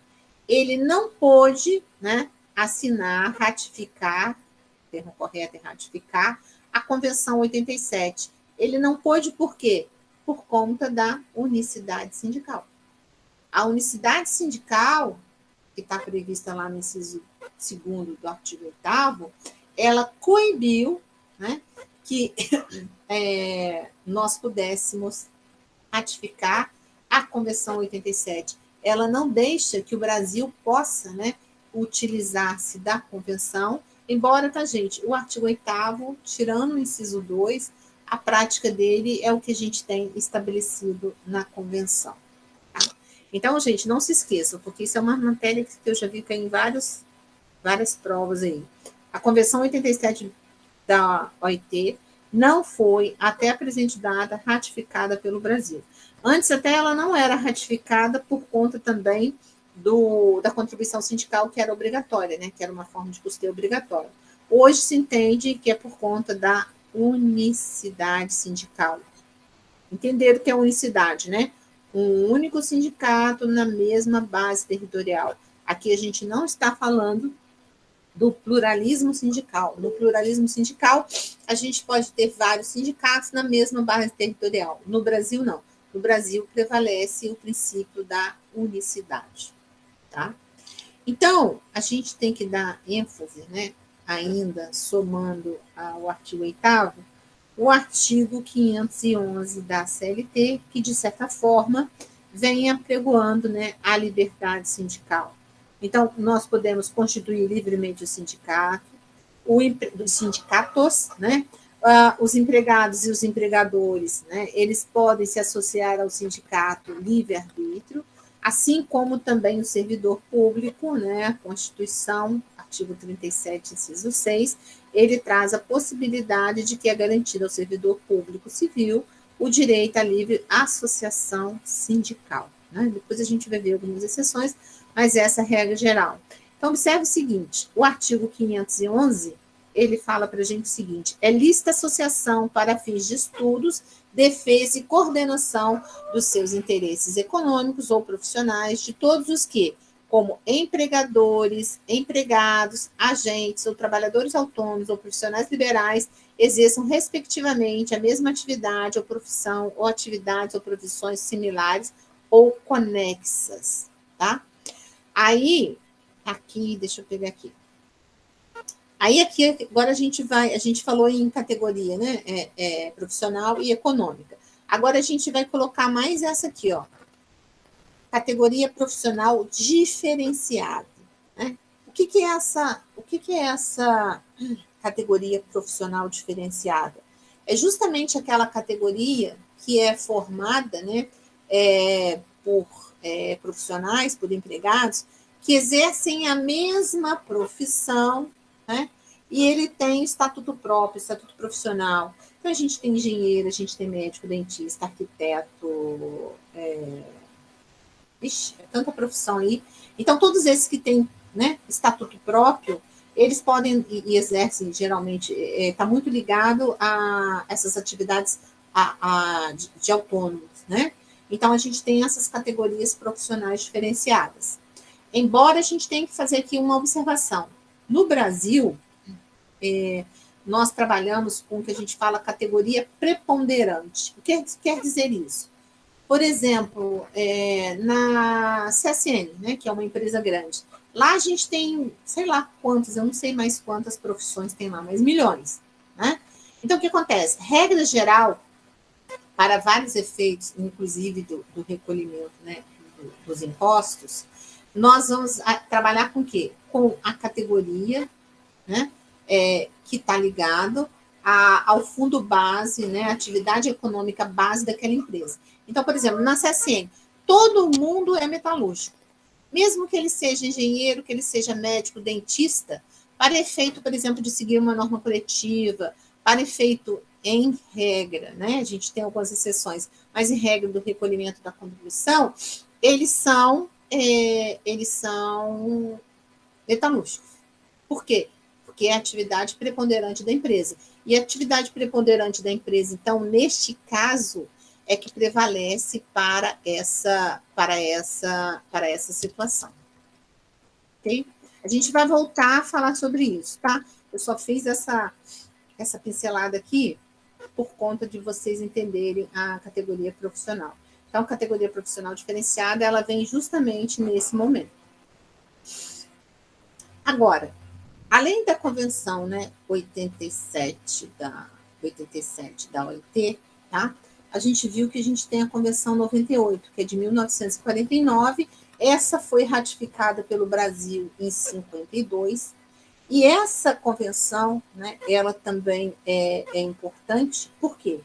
Ele não pôde, né, assinar, ratificar, o termo correto é ratificar, a Convenção 87. Ele não pôde por quê? Por conta da unicidade sindical. A unicidade sindical, que está prevista lá no inciso 2º do artigo 8º, ela coibiu, né, que nós pudéssemos ratificar a Convenção 87. Ela não deixa que o Brasil possa, né, utilizar-se da Convenção, embora, tá, gente, o artigo 8º, tirando o inciso 2, a prática dele é o que a gente tem estabelecido na Convenção. Tá? Então, gente, não se esqueçam, porque isso é uma matéria que eu já vi que em várias provas aí. A Convenção 87 da OIT não foi, até a presente data, ratificada pelo Brasil. Antes, até ela não era ratificada por conta também da contribuição sindical, que era obrigatória, né? Que era uma forma de custeio obrigatória. Hoje se entende que é por conta da unicidade sindical. Entenderam que é unicidade, né? Um único sindicato na mesma base territorial. Aqui a gente não está falando do pluralismo sindical. No pluralismo sindical, a gente pode ter vários sindicatos na mesma base territorial. No Brasil, não. No Brasil, prevalece o princípio da unicidade. Tá? Então, a gente tem que dar ênfase, né, ainda somando ao artigo 8º, o artigo 511 da CLT, que, de certa forma, vem apregoando, né, a liberdade sindical. Então, nós podemos constituir livremente o sindicato, os sindicatos, né? Os empregados e os empregadores, né? Eles podem se associar ao sindicato livre-arbítrio, assim como também o servidor público, né? A Constituição, artigo 37, inciso 6, ele traz a possibilidade de que é garantido ao servidor público civil o direito à livre associação sindical. Né? Depois a gente vai ver algumas exceções, mas essa é a regra geral. Então, observe o seguinte, o artigo 511, ele fala para a gente o seguinte, é lícita associação para fins de estudos, defesa e coordenação dos seus interesses econômicos ou profissionais, de todos os que, como empregadores, empregados, agentes ou trabalhadores autônomos ou profissionais liberais, exerçam respectivamente a mesma atividade ou profissão ou atividades ou profissões similares ou conexas, tá? Aí, aqui, deixa eu pegar aqui. Aí, aqui, agora a gente falou em categoria, né? Profissional e econômica. Agora a gente vai colocar mais essa aqui, ó. Categoria profissional diferenciada. Né? O que é essa categoria profissional diferenciada? é justamente aquela categoria que é formada, né, por profissionais, por empregados, que exercem a mesma profissão, né, e ele tem estatuto próprio, estatuto profissional. Então, a gente tem engenheiro, a gente tem médico, dentista, arquiteto, Ixi, é tanta profissão aí. Então, todos esses que têm, né, estatuto próprio, eles podem e exercem, geralmente, está muito ligado a essas atividades de autônomos, né? Então, a gente tem essas categorias profissionais diferenciadas. Embora a gente tenha que fazer aqui uma observação. No Brasil, nós trabalhamos com o que a gente fala categoria preponderante. O que quer dizer isso? Por exemplo, na CSN, né, que é uma empresa grande, lá a gente tem, sei lá quantas, eu não sei mais quantas profissões tem lá, mas milhões, né? Então, o que acontece? Regra geral, para vários efeitos, inclusive do recolhimento, né, dos impostos, nós vamos trabalhar com o quê? Com a categoria, né, que está ligado ao fundo base, né, atividade econômica base daquela empresa. Então, por exemplo, na CSN, todo mundo é metalúrgico. Mesmo que ele seja engenheiro, que ele seja médico, dentista, para efeito, por exemplo, de seguir uma norma coletiva, para efeito, em regra, né, a gente tem algumas exceções, mas em regra do recolhimento da contribuição, eles são metalúrgicos. Por quê? Porque é a atividade preponderante da empresa. E a atividade preponderante da empresa, então, neste caso, é que prevalece para essa situação. Ok? A gente vai voltar a falar sobre isso, tá? Eu só fiz essa pincelada aqui por conta de vocês entenderem a categoria profissional. Então, a categoria profissional diferenciada, ela vem justamente nesse momento. Agora, além da convenção, né, 87 da OIT, tá? A gente viu que a gente tem a convenção 98, que é de 1949, essa foi ratificada pelo Brasil em 52, e essa convenção, né, ela também é importante, por quê?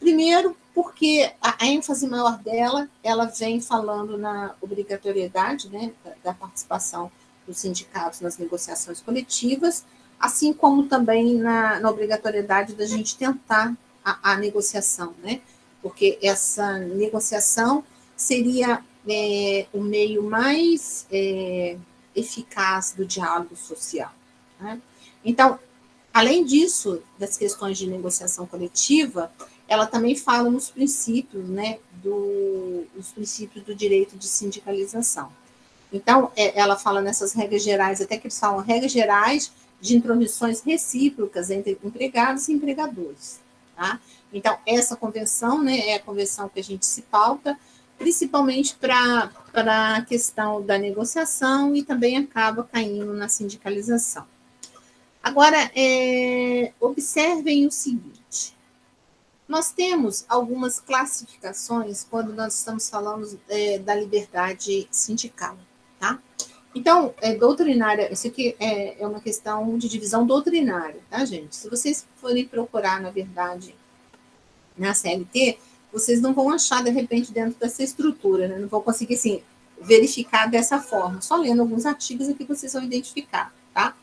Primeiro, porque a ênfase maior dela, ela vem falando na obrigatoriedade, né, da participação dos sindicatos nas negociações coletivas, assim como também na obrigatoriedade da gente tentar a negociação, né? Porque essa negociação seria o meio mais eficaz do diálogo social, né? Então, além disso, das questões de negociação coletiva, ela também fala nos princípios, né, dos princípios do direito de sindicalização. Então, ela fala nessas regras gerais, até que eles falam regras gerais de intromissões recíprocas entre empregados e empregadores. Tá? Então, essa convenção, né, é a convenção que a gente se pauta, principalmente para a questão da negociação e também acaba caindo na sindicalização. Agora, observem o seguinte, nós temos algumas classificações quando nós estamos falando da liberdade sindical. Tá? Então, doutrinária, isso aqui é uma questão de divisão doutrinária, tá, gente? Se vocês forem procurar, na verdade, na CLT, vocês não vão achar, de repente, dentro dessa estrutura, né? Não vão conseguir, assim, verificar dessa forma. Só lendo alguns artigos aqui vocês vão identificar, tá?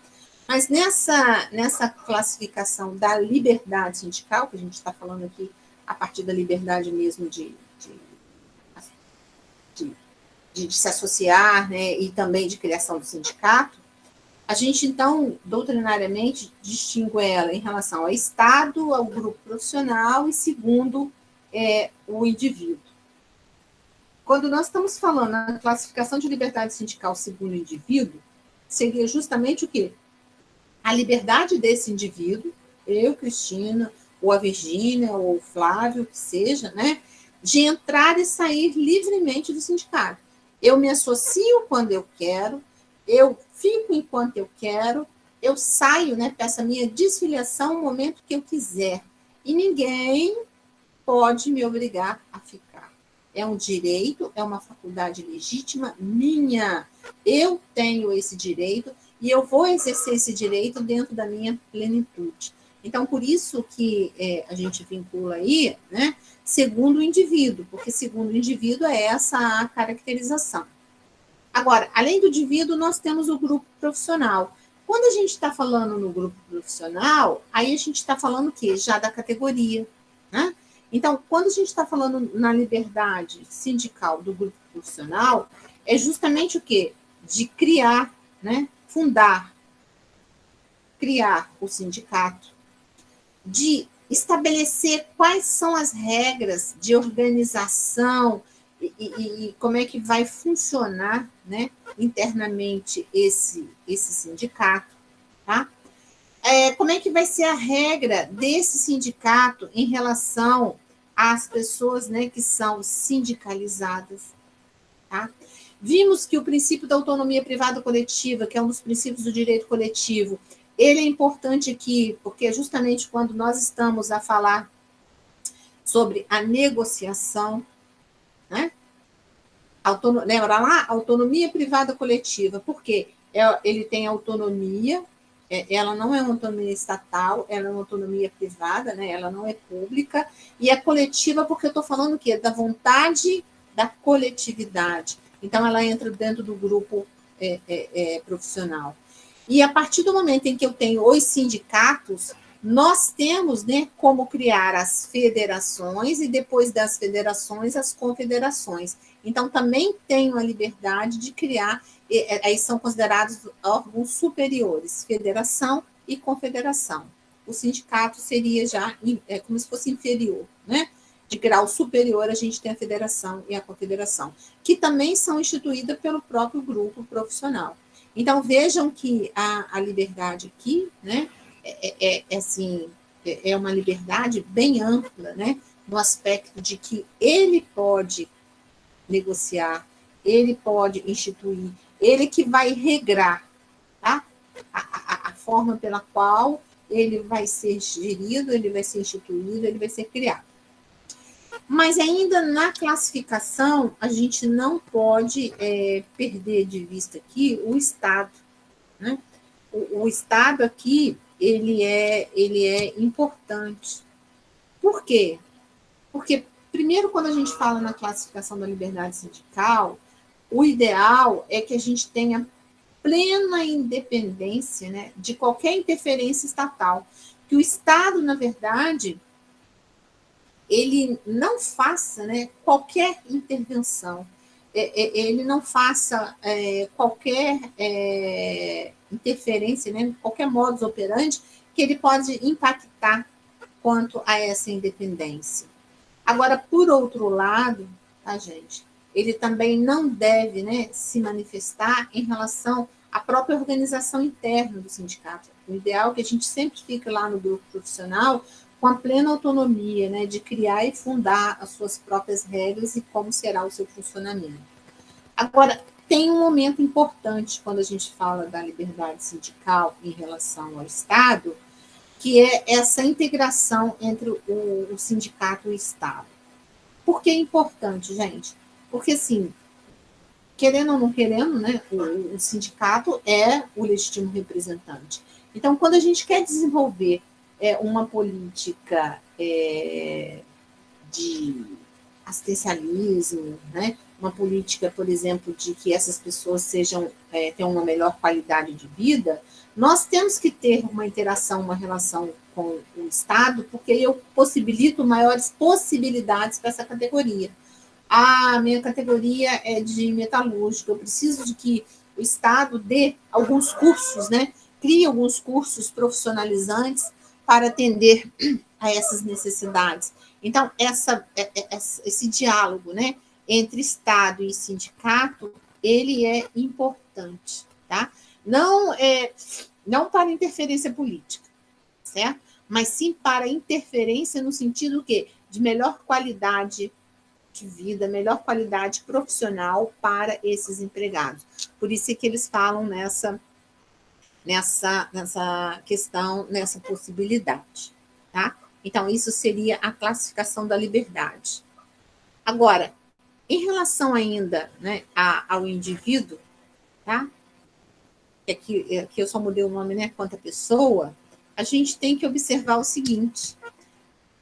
Mas nessa classificação da liberdade sindical, que a gente está falando aqui a partir da liberdade mesmo de se associar, né, e também de criação do sindicato, a gente, então, doutrinariamente, distingue ela em relação ao Estado, ao grupo profissional e, segundo, o indivíduo. Quando nós estamos falando na classificação de liberdade sindical segundo o indivíduo, seria justamente o quê? A liberdade desse indivíduo, eu, Cristina, ou a Virgínia, ou o Flávio, que seja, né, de entrar e sair livremente do sindicato. Eu me associo quando eu quero, eu fico enquanto eu quero, eu saio, né, peço a minha desfiliação no momento que eu quiser. E ninguém pode me obrigar a ficar. É um direito, é uma faculdade legítima minha. Eu tenho esse direito e eu vou exercer esse direito dentro da minha plenitude. Então, por isso que a gente vincula aí, né, segundo o indivíduo, porque segundo o indivíduo é essa a caracterização. Agora, além do indivíduo, nós temos o grupo profissional. Quando a gente está falando no grupo profissional, aí a gente está falando o quê? Já da categoria, né? Então, quando a gente está falando na liberdade sindical do grupo profissional, é justamente o quê? De criar, né? Fundar, criar o sindicato, de estabelecer quais são as regras de organização e como é que vai funcionar, né, internamente esse sindicato, tá? Como é que vai ser a regra desse sindicato em relação às pessoas, né, que são sindicalizadas, tá? Vimos que o princípio da autonomia privada coletiva, que é um dos princípios do direito coletivo, ele é importante aqui, porque justamente quando nós estamos a falar sobre a negociação, né? Lembra lá? Autonomia privada coletiva. Por quê? Ele tem autonomia, ela não é uma autonomia estatal, ela é uma autonomia privada, né? Ela não é pública, e é coletiva porque eu estou falando o quê? Da vontade da coletividade. Então, ela entra dentro do grupo profissional. E a partir do momento em que eu tenho os sindicatos, nós temos, né, como criar as federações e depois das federações as confederações. Então, também tenho a liberdade de criar, aí são considerados órgãos superiores, federação e confederação. O sindicato seria já como se fosse inferior, né? De grau superior, a gente tem a federação e a confederação, que também são instituídas pelo próprio grupo profissional. Então, vejam que a liberdade aqui, né, assim, é uma liberdade bem ampla, né, no aspecto de que ele pode negociar, ele pode instituir, ele que vai regrar, tá? A forma pela qual ele vai ser gerido, ele vai ser instituído, ele vai ser criado. Mas ainda na classificação, a gente não pode perder de vista aqui o Estado, né? O Estado aqui, ele é importante. Por quê? Porque, primeiro, quando a gente fala na classificação da liberdade sindical, o ideal é que a gente tenha plena independência, né, de qualquer interferência estatal. Que o Estado, na verdade, ele não faça, né, qualquer intervenção, ele não faça qualquer interferência, né, qualquer modus operandi que ele pode impactar quanto a essa independência. Agora, por outro lado, tá, gente, ele também não deve, né, se manifestar em relação à própria organização interna do sindicato. O ideal é que a gente sempre fique lá no grupo profissional com a plena autonomia, né, de criar e fundar as suas próprias regras e como será o seu funcionamento. Agora, tem um momento importante quando a gente fala da liberdade sindical em relação ao Estado, que é essa integração entre o sindicato e o Estado. Por que é importante, gente? Porque, assim, querendo ou não querendo, né, o sindicato é o legítimo representante. Então, quando a gente quer desenvolver uma política de assistencialismo, né? Uma política, por exemplo, de que essas pessoas tenham uma melhor qualidade de vida, nós temos que ter uma interação, uma relação com o Estado, porque eu possibilito maiores possibilidades para essa categoria. Minha categoria é de metalúrgica, eu preciso de que o Estado dê alguns cursos, né? Crie alguns cursos profissionalizantes para atender a essas necessidades. Então, esse diálogo, né, entre Estado e sindicato, ele é importante, tá? Não para interferência política, certo? Mas sim para interferência no sentido de melhor qualidade de vida, melhor qualidade profissional para esses empregados. Por isso é que eles falam nessa questão, nessa possibilidade, tá? Então, isso seria a classificação da liberdade. Agora, em relação ainda, né, ao indivíduo, tá? Aqui eu só mudei o nome, né, quanto a pessoa, a gente tem que observar o seguinte: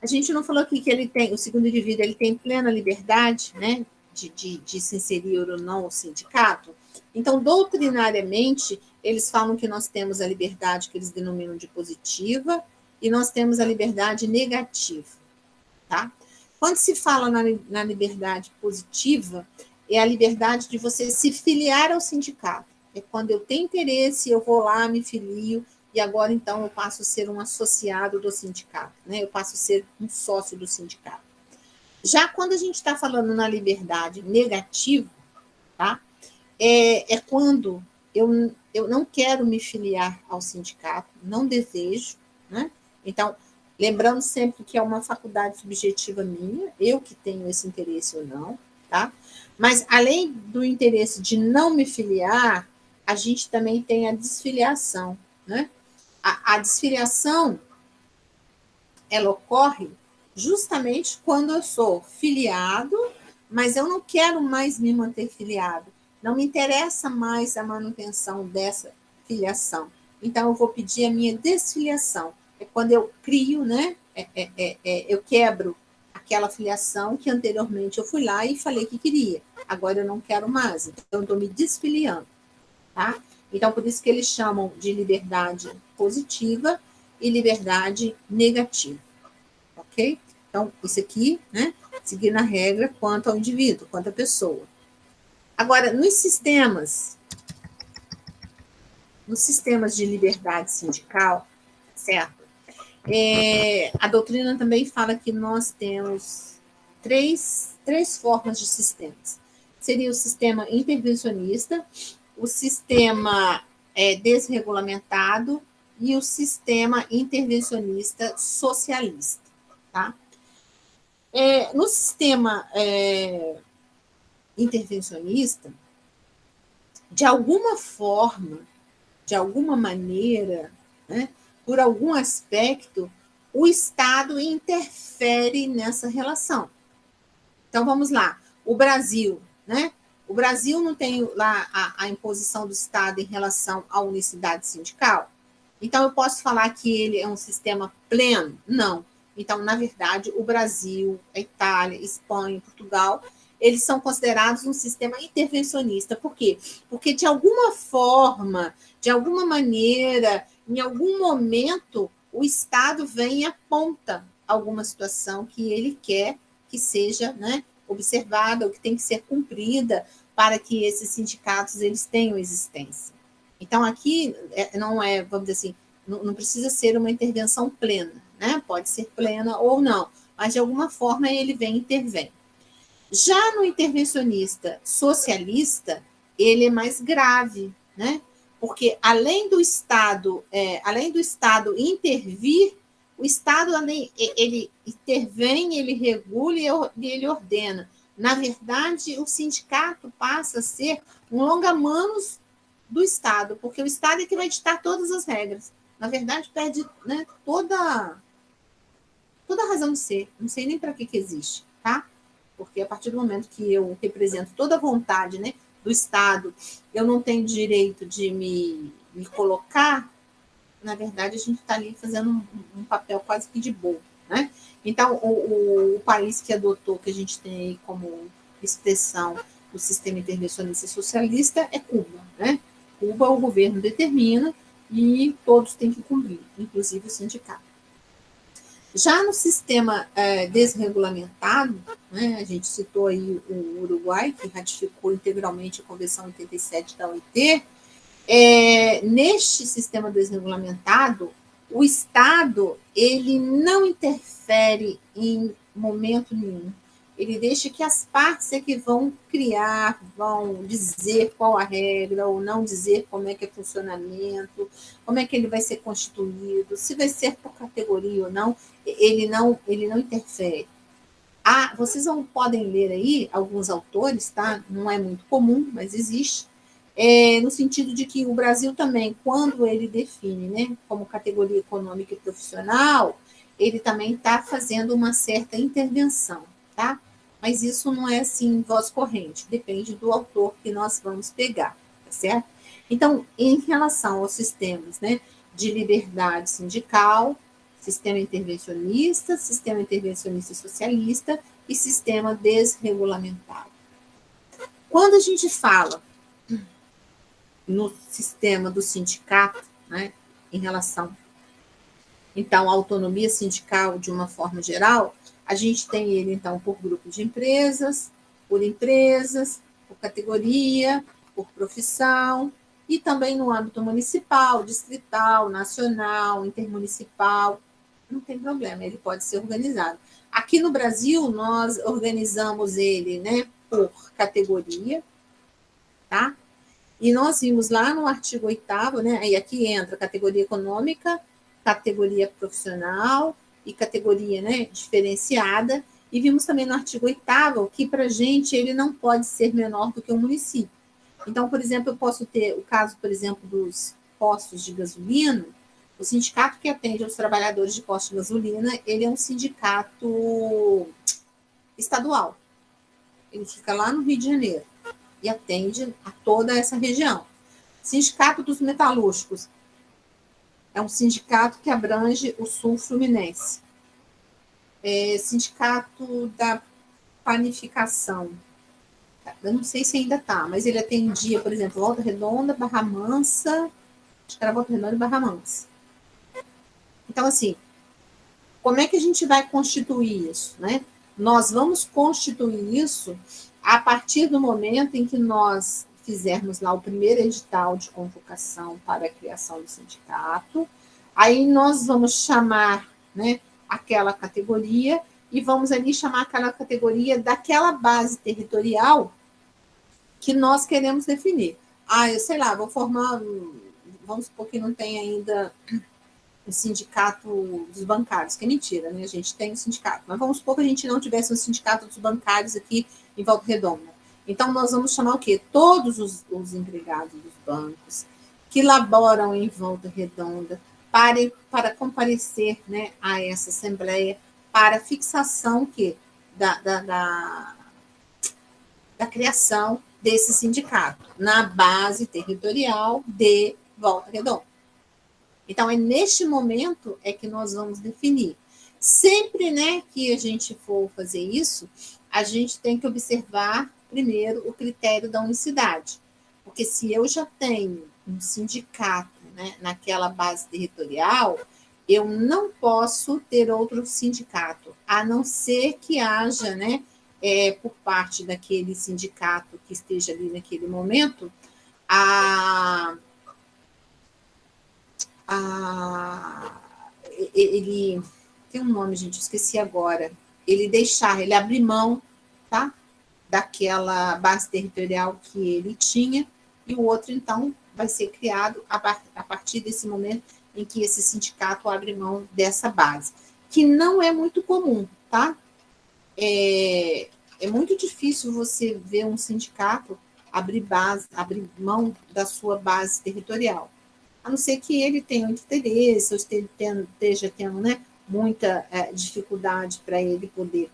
a gente não falou aqui que ele tem, o segundo indivíduo, ele tem plena liberdade, né, de se inserir ou não no sindicato. Então, doutrinariamente, eles falam que nós temos a liberdade que eles denominam de positiva e nós temos a liberdade negativa, tá? Quando se fala na liberdade positiva, é a liberdade de você se filiar ao sindicato. É quando eu tenho interesse, eu vou lá, me filio, e agora, então, eu passo a ser um associado do sindicato, né? Eu passo a ser um sócio do sindicato. Já quando a gente está falando na liberdade negativa, tá? É quando eu não quero me filiar ao sindicato, não desejo, né? Então, lembrando sempre que é uma faculdade subjetiva minha, eu que tenho esse interesse ou não, tá? Mas, além do interesse de não me filiar, a gente também tem a desfiliação, né? A desfiliação, ela ocorre justamente quando eu sou filiado, mas eu não quero mais me manter filiado. Não me interessa mais a manutenção dessa filiação. Então, eu vou pedir a minha desfiliação. É quando eu crio, né? Eu quebro aquela filiação que anteriormente eu fui lá e falei que queria. Agora eu não quero mais. Então, eu estou me desfiliando, tá? Então, por isso que eles chamam de liberdade positiva e liberdade negativa, ok? Então, isso aqui, né? Seguindo a regra quanto ao indivíduo, quanto à pessoa. Agora, nos sistemas de liberdade sindical, certo? A doutrina também fala que nós temos três formas de sistemas. Seria o sistema intervencionista, o sistema desregulamentado e o sistema intervencionista socialista, tá? No sistema intervencionista, de alguma forma, de alguma maneira, né, por algum aspecto, o Estado interfere nessa relação. Então, vamos lá. O Brasil, né? O Brasil não tem lá a imposição do Estado em relação à unicidade sindical? Então, eu posso falar que ele é um sistema pleno? Não. Então, na verdade, o Brasil, a Itália, Espanha, Portugal, eles são considerados um sistema intervencionista. Por quê? Porque, de alguma forma, de alguma maneira, em algum momento, o Estado vem e aponta alguma situação que ele quer que seja, né, observada, ou que tem que ser cumprida para que esses sindicatos eles tenham existência. Então, aqui não é, vamos dizer assim, não precisa ser uma intervenção plena, né? Pode ser plena ou não, mas de alguma forma ele vem e intervém. Já no intervencionista socialista, ele é mais grave, né? Porque além do Estado intervir, o Estado ele intervém, ele regula e ele ordena. Na verdade, o sindicato passa a ser um longa-manos do Estado, porque o Estado é que vai ditar todas as regras. Na verdade, perde, né, toda a razão de ser. Não sei nem para que existe, tá? Porque a partir do momento que eu represento toda a vontade, né, do Estado, eu não tenho direito de me colocar. Na verdade, a gente está ali fazendo um papel quase que de bobo, né? Então, o país que adotou, que a gente tem aí como expressão do sistema intervencionista socialista é Cuba, né? Cuba, o governo determina e todos têm que cumprir, inclusive o sindicato. Já no sistema desregulamentado, né, a gente citou aí o Uruguai, que ratificou integralmente a Convenção 87 da OIT. Neste sistema desregulamentado, o Estado ele não interfere em momento nenhum. Ele deixa que as partes é que vão criar, vão dizer qual a regra, ou não dizer como é que é o funcionamento, como é que ele vai ser constituído, se vai ser por categoria ou não, ele não interfere. Vocês podem ler aí alguns autores, tá? Não é muito comum, mas existe, no sentido de que o Brasil também, quando ele define, né, como categoria econômica e profissional, ele também está fazendo uma certa intervenção, tá? Mas isso não é assim, voz corrente, depende do autor que nós vamos pegar, tá certo? Então, em relação aos sistemas, né, de liberdade sindical, sistema intervencionista socialista e sistema desregulamentado. Quando a gente fala no sistema do sindicato, né, em relação, então, à autonomia sindical de uma forma geral, a gente tem ele, então, por grupo de empresas, por categoria, por profissão, e também no âmbito municipal, distrital, nacional, intermunicipal, não tem problema, ele pode ser organizado. Aqui no Brasil, nós organizamos ele, né, por categoria, tá? E nós vimos lá no artigo 8º, né, e aqui entra categoria econômica, categoria profissional e categoria, né, diferenciada, e vimos também no artigo 8º que, para a gente, ele não pode ser menor do que um município. Então, por exemplo, eu posso ter o caso, por exemplo, dos postos de gasolina. O sindicato que atende aos trabalhadores de postos de gasolina, ele é um sindicato estadual. Ele fica lá no Rio de Janeiro e atende a toda essa região. Sindicato dos metalúrgicos é um sindicato que abrange o sul fluminense. Sindicato da panificação, eu não sei se ainda está, mas ele atendia, por exemplo, Volta Redonda, Barra Mansa, acho que era Volta Redonda e Barra Mansa. Então, assim, como é que a gente vai constituir isso, né? Nós vamos constituir isso a partir do momento em que nós fizermos lá o primeiro edital de convocação para a criação do sindicato, aí nós vamos chamar, né, aquela categoria e vamos ali chamar aquela categoria daquela base territorial que nós queremos definir. Eu sei lá, vou formar, vamos supor que não tem ainda o sindicato dos bancários, que é mentira, né? A gente tem um sindicato, mas vamos supor que a gente não tivesse um sindicato dos bancários aqui em Volta Redonda. Então, nós vamos chamar o quê? Todos os empregados dos bancos que laboram em Volta Redonda para comparecer, né, a essa assembleia para fixação da criação desse sindicato na base territorial de Volta Redonda. Então, é neste momento é que nós vamos definir. Sempre, né, que a gente for fazer isso, a gente tem que observar, primeiro, o critério da unicidade. Porque se eu já tenho um sindicato, né, naquela base territorial, eu não posso ter outro sindicato, a não ser que haja, né, por parte daquele sindicato que esteja ali naquele momento, ele tem um nome, gente, esqueci agora. Ele abrir mão, tá, daquela base territorial que ele tinha, e o outro, então, vai ser criado a partir desse momento em que esse sindicato abre mão dessa base, que não é muito comum, tá? É muito difícil você ver um sindicato abrir mão da sua base territorial, a não ser que ele tenha um interesse, ou esteja tendo, né, muita dificuldade para ele poder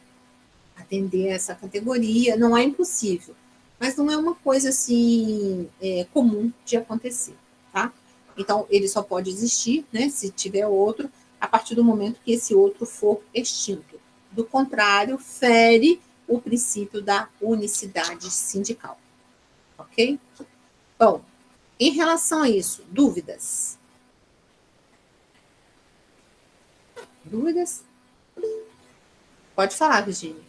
atender essa categoria. Não é impossível, mas não é uma coisa assim comum de acontecer, tá? Então, ele só pode existir, né, se tiver outro, a partir do momento que esse outro for extinto. Do contrário, fere o princípio da unicidade sindical. Ok? Bom, em relação a isso, dúvidas? Dúvidas? Pode falar, Virginia.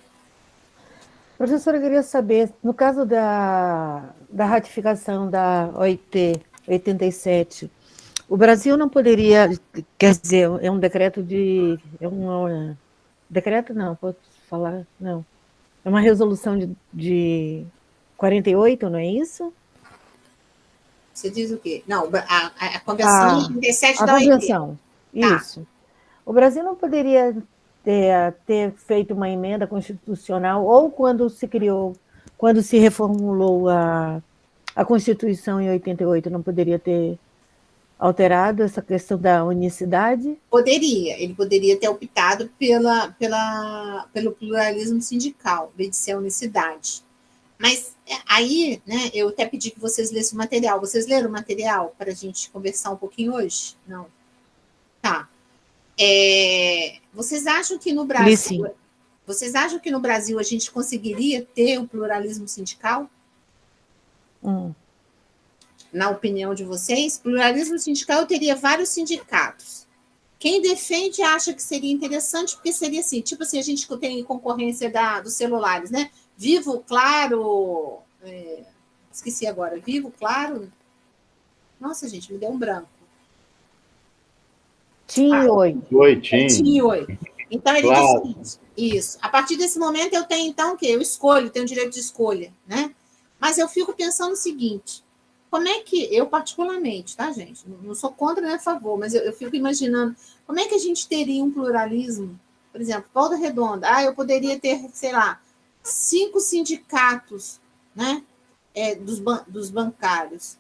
Professora, eu queria saber, no caso da ratificação da OIT 87, o Brasil não poderia, quer dizer, é um decreto decreto não, posso falar, não. É uma resolução de 48, não é isso? Você diz o quê? Não, a Convenção de 87 da OIT. A Convenção, isso. Tá. O Brasil não poderia ter feito uma emenda constitucional, ou quando se reformulou a Constituição em 88, não poderia ter alterado essa questão da unicidade? Ele poderia ter optado pelo pluralismo sindical, em vez de ser a unicidade. Mas aí, né, eu até pedi que vocês lessem o material. Vocês leram o material para a gente conversar um pouquinho hoje? Não. Tá. Vocês acham que no Brasil... Vocês acham que no Brasil a gente conseguiria ter o pluralismo sindical? Na opinião de vocês, pluralismo sindical teria vários sindicatos. Quem defende acha que seria interessante, porque seria assim, tipo assim, a gente tem concorrência dos celulares, né? Vivo, Claro... esqueci agora. Vivo, Claro... Nossa, gente, me deu um branco. TIM e Oi. TIM e Oi. Então, ele diz o seguinte, isso. A partir desse momento, eu tenho, então, o quê? Eu escolho, tenho o direito de escolha, né? Mas eu fico pensando o seguinte, como é que, eu particularmente, tá, gente? Não sou contra nem a favor, mas eu fico imaginando, como é que a gente teria um pluralismo? Por exemplo, Volta Redonda, eu poderia ter, sei lá, 5 sindicatos, né? Dos bancários.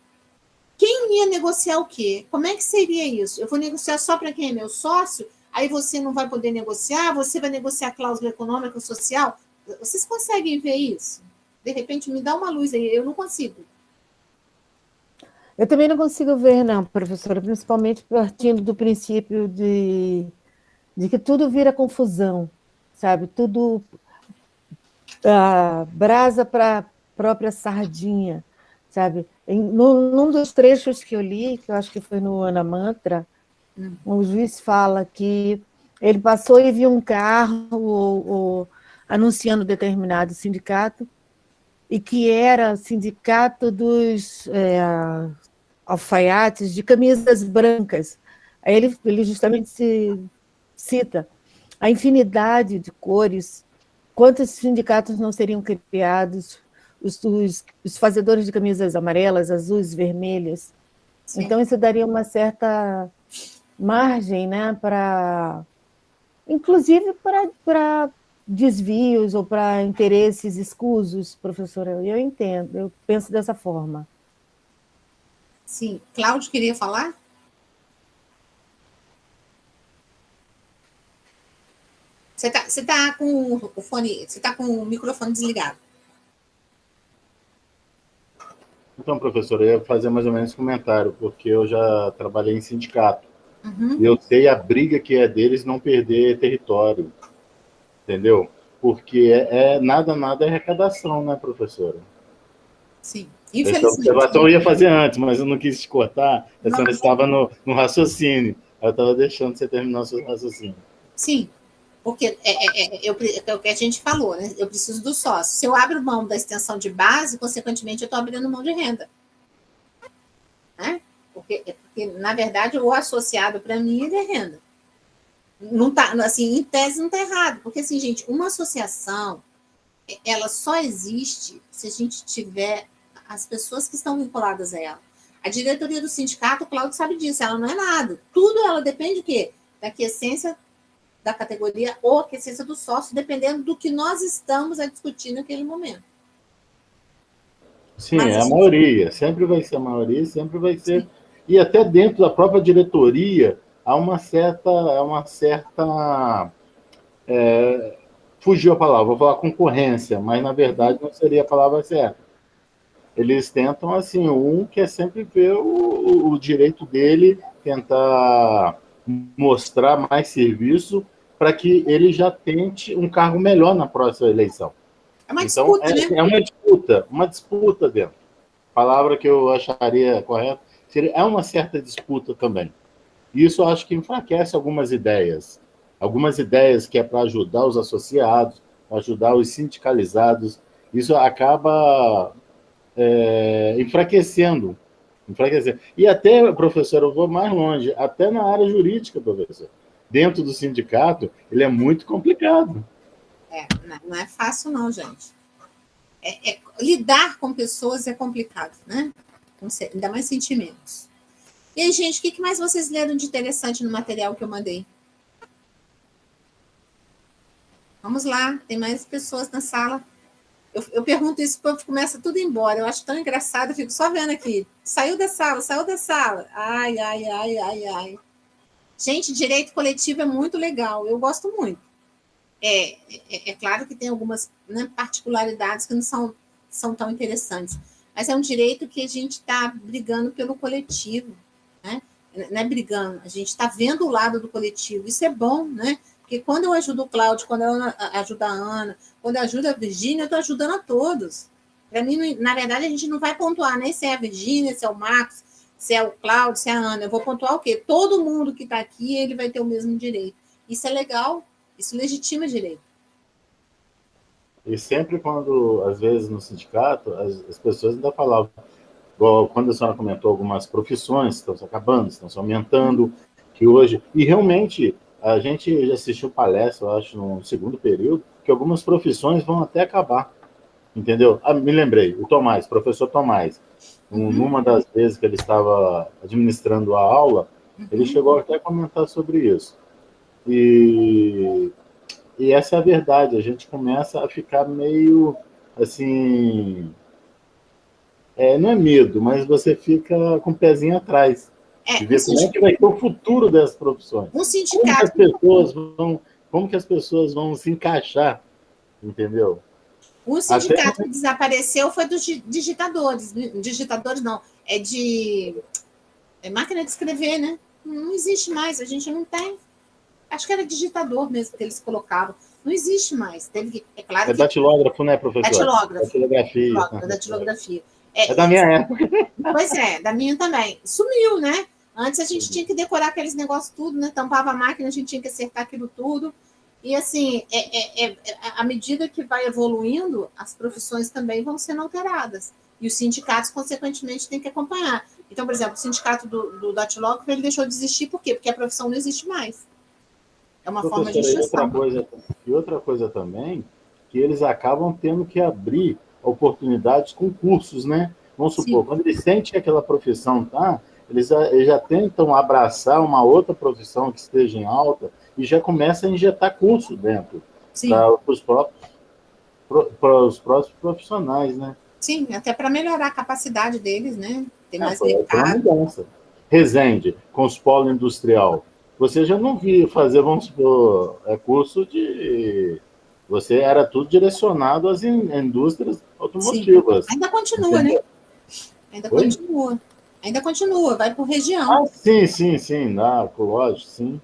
Quem ia negociar o quê? Como é que seria isso? Eu vou negociar só para quem é meu sócio? Aí você não vai poder negociar? Você vai negociar cláusula econômica, social? Vocês conseguem ver isso? De repente, me dá uma luz aí. Eu não consigo. Eu também não consigo ver, não, professora, principalmente partindo do princípio de que tudo vira confusão, sabe? Tudo brasa para a própria sardinha, sabe? Num dos trechos que eu li, que eu acho que foi no Ana Mantra, o juiz fala que ele passou e viu um carro anunciando determinado sindicato, e que era sindicato dos alfaiates de camisas brancas. Aí ele justamente cita a infinidade de cores, quantos sindicatos não seriam criados, os fazedores de camisas amarelas, azuis, vermelhas. Sim. Então, isso daria uma certa margem, né, inclusive para desvios ou para interesses escusos, professora. Eu entendo, eu penso dessa forma. Sim. Cláudio queria falar? Você tá com o fone, você está com o microfone desligado. Então, professora, eu ia fazer mais ou menos esse comentário, porque eu já trabalhei em sindicato. E eu sei a briga que é deles não perder território, entendeu? Porque nada é arrecadação, né, professora? Sim, infelizmente. Essa observação eu ia fazer antes, mas eu não quis te cortar, a senhora estava no raciocínio. Eu estava deixando você terminar o seu raciocínio. Sim, porque é o que a gente falou, né? Eu preciso do sócio. Se eu abro mão da extensão de base, consequentemente, eu estou abrindo mão de renda. Né? Porque, na verdade, o associado, para mim, ele é renda. Não tá, assim, em tese, não está errado. Porque, assim, gente, uma associação, ela só existe se a gente tiver as pessoas que estão vinculadas a ela. A diretoria do sindicato, o Cláudio sabe disso, ela não é nada. Tudo ela depende do quê? Da aquiescência da categoria ou aquiescência do sócio, dependendo do que nós estamos a discutir naquele momento. Sim, é a maioria. Sempre vai ser a maioria, sempre vai ser... Sim. E até dentro da própria diretoria, há uma certa fugiu a palavra, vou falar concorrência, mas, na verdade, não seria a palavra certa. Eles tentam, assim, um quer sempre ver o direito dele, tentar mostrar mais serviço para que ele já tente um cargo melhor na próxima eleição. É uma disputa, então, né? É uma disputa dentro. A palavra que eu acharia correta seria uma certa disputa também. Isso eu acho que enfraquece algumas ideias que é para ajudar os associados, para ajudar os sindicalizados. Isso acaba enfraquecendo. E até, professor, eu vou mais longe, até na área jurídica, professor. Dentro do sindicato, ele é muito complicado. Não é fácil não, gente. Lidar com pessoas é complicado, né? Ainda mais sentimentos. E aí, gente, o que mais vocês leram de interessante no material que eu mandei? Vamos lá, tem mais pessoas na sala. Eu pergunto isso, o povo começa tudo embora. Eu acho tão engraçado, eu fico só vendo aqui. Saiu da sala. Ai. Gente, direito coletivo é muito legal, eu gosto muito. É claro que tem algumas, né, particularidades que não são tão interessantes, mas é um direito que a gente está brigando pelo coletivo, né? não é brigando, a gente está vendo o lado do coletivo, isso é bom, né? Porque quando eu ajudo o Cláudio, quando eu ajudo a Ana, quando eu ajudo a Virgínia, eu estou ajudando a todos. Para mim, na verdade, a gente não vai pontuar, né? Se é a Virgínia, se é o Marcos, se é o Cláudio, se é a Ana. Eu vou pontuar o quê? Todo mundo que está aqui, ele vai ter o mesmo direito. Isso é legal, isso legitima direito. E sempre quando, às vezes, no sindicato, as pessoas ainda falavam, igual quando a senhora comentou algumas profissões estão se acabando, estão se aumentando, que hoje... E realmente, a gente já assistiu palestra, eu acho, no segundo período, que algumas profissões vão até acabar, entendeu? Ah, me lembrei, o Tomás, professor Tomás, numa das vezes que ele estava administrando a aula, ele chegou até a comentar sobre isso. E essa é a verdade, a gente começa a ficar meio, assim... não é medo, mas você fica com o pezinho atrás. De ver como é que vai ser o futuro dessas profissões. Um sindicato... Como que as pessoas vão se encaixar, entendeu? O sindicato que desapareceu foi dos digitadores. Digitadores não, é máquina de escrever, né? Não existe mais, a gente não tem. Acho que era digitador mesmo que eles colocavam. Não existe mais. É claro que... datilógrafo, né, professor? Datilógrafo. Datilografia. É da minha época. Pois é, da minha também. Sumiu, né? Antes a gente tinha que decorar aqueles negócios tudo, né? Tampava a máquina, a gente tinha que acertar aquilo tudo. E, assim, à medida que vai evoluindo, as profissões também vão sendo alteradas. E os sindicatos, consequentemente, têm que acompanhar. Então, por exemplo, o sindicato do datilógrafo, ele deixou de existir. Por quê? Porque a profissão não existe mais. É uma forma de gestão. E outra coisa também, que eles acabam tendo que abrir oportunidades com cursos, né? Vamos supor, quando eles sentem que aquela profissão eles já tentam abraçar uma outra profissão que esteja em alta e já começam a injetar curso dentro para os próprios profissionais, né? Sim, até para melhorar a capacidade deles, né? Ter mais mercado. Mudança. Resende, com os polo industrial. Você já não via fazer, vamos supor, curso de... Você era tudo direcionado às indústrias automotivas. Sim. Ainda continua, entendeu? Né? Ainda continua, vai por região. Sim, lógico, sim.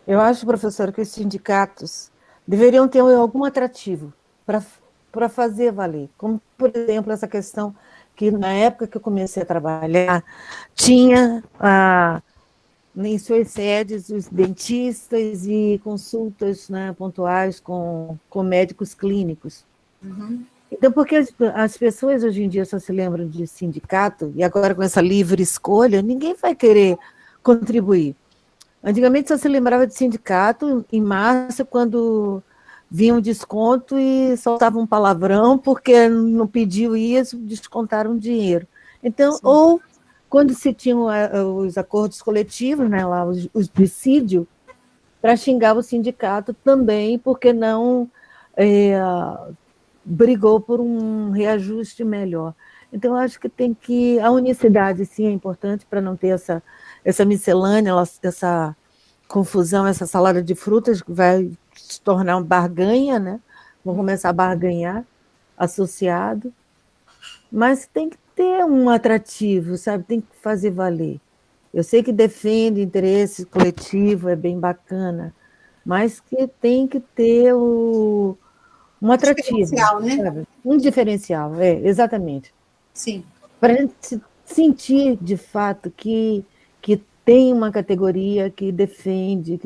Eu acho, professor, que os sindicatos deveriam ter algum atrativo para fazer valer. Como, por exemplo, essa questão que, na época que eu comecei a trabalhar, tinha em suas sedes os dentistas e consultas, né, pontuais com médicos clínicos. Então, porque as pessoas hoje em dia só se lembram de sindicato, e agora com essa livre escolha, ninguém vai querer contribuir. Antigamente só se lembrava de sindicato em março, quando vinha um desconto e soltava um palavrão, porque não pediu isso, descontaram dinheiro. Então, ou quando se tinham os acordos coletivos, né, lá, os dissídios, para xingar o sindicato também, porque não brigou por um reajuste melhor. Então, eu acho que a unicidade, sim, é importante para não ter essa miscelânea, essa confusão, essa salada de frutas que vai se tornar uma barganha, né? Vão começar a barganhar associado, mas tem que ter um atrativo, sabe? Tem que fazer valer. Eu sei que defende interesse coletivo, é bem bacana, mas que tem que ter um atrativo. Diferencial, né? Sabe? Um diferencial, exatamente. Sim. Para a gente sentir, de fato, que tem uma categoria que defende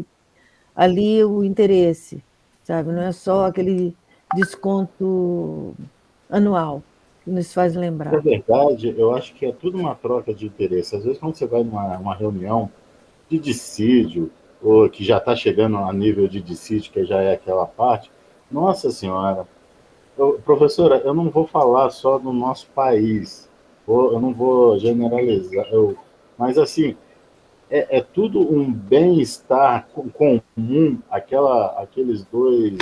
ali o interesse, sabe? Não é só aquele desconto anual que nos faz lembrar. Na verdade, eu acho que é tudo uma troca de interesse. Às vezes, quando você vai numa reunião de dissídio, ou que já está chegando a nível de dissídio, que já é aquela parte, nossa senhora, professora, eu não vou falar só do nosso país, eu não vou generalizar, mas assim, é tudo um bem-estar comum, aqueles dois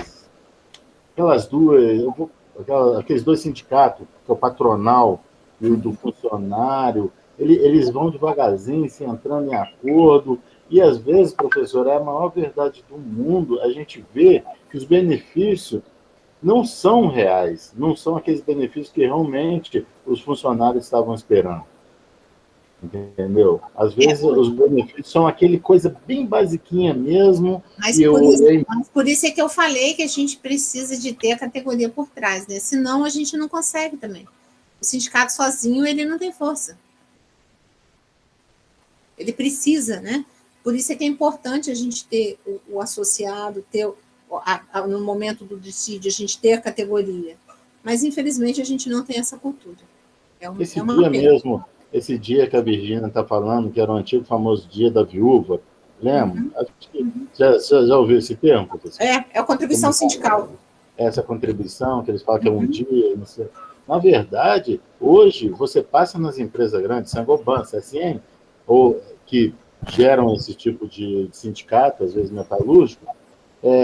sindicatos, que é o patronal e o do funcionário, eles vão devagarzinho, se entrando em acordo, e às vezes, professor, é a maior verdade do mundo, a gente vê que os benefícios não são reais, não são aqueles benefícios que realmente os funcionários estavam esperando. entendeu? Às vezes os benefícios são aquele coisa bem basiquinha mesmo. Mas por isso é que eu falei que a gente precisa de ter a categoria por trás, né? Senão a gente não consegue também. O sindicato sozinho, ele não tem força. Ele precisa, né? Por isso é que é importante a gente ter o associado, ter no momento do dissídio, a gente ter a categoria. Mas, infelizmente, a gente não tem essa cultura. Esse dia mesmo, esse dia que a Virgínia está falando, que era o antigo famoso dia da viúva, lembra? Acho que já ouviu esse termo, professor? É a contribuição sindical. Essa contribuição, que eles falam que é um dia, não sei. Na verdade, hoje, você passa nas empresas grandes, Saint-Gobain, CSN, ou que geram esse tipo de sindicato, às vezes metalúrgico,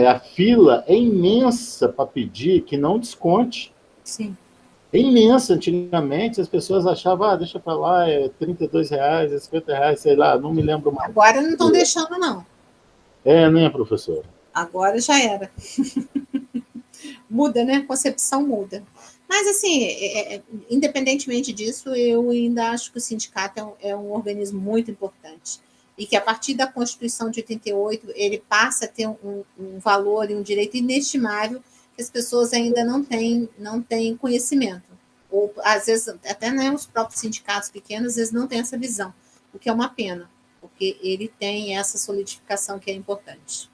a fila é imensa para pedir que não desconte. Sim. É imensa. Antigamente, as pessoas achavam, deixa para lá, é R$32, é R$50, sei lá, não me lembro mais. Agora não estão deixando, não. Né, professora? Agora já era. Muda, né? A concepção muda. Mas, assim, independentemente disso, eu ainda acho que o sindicato é um organismo muito importante. E que, a partir da Constituição de 88, ele passa a ter um valor e um direito inestimável que as pessoas ainda não têm conhecimento. Ou, às vezes, até os próprios sindicatos pequenos, às vezes, não têm essa visão, o que é uma pena, porque ele tem essa solidificação que é importante.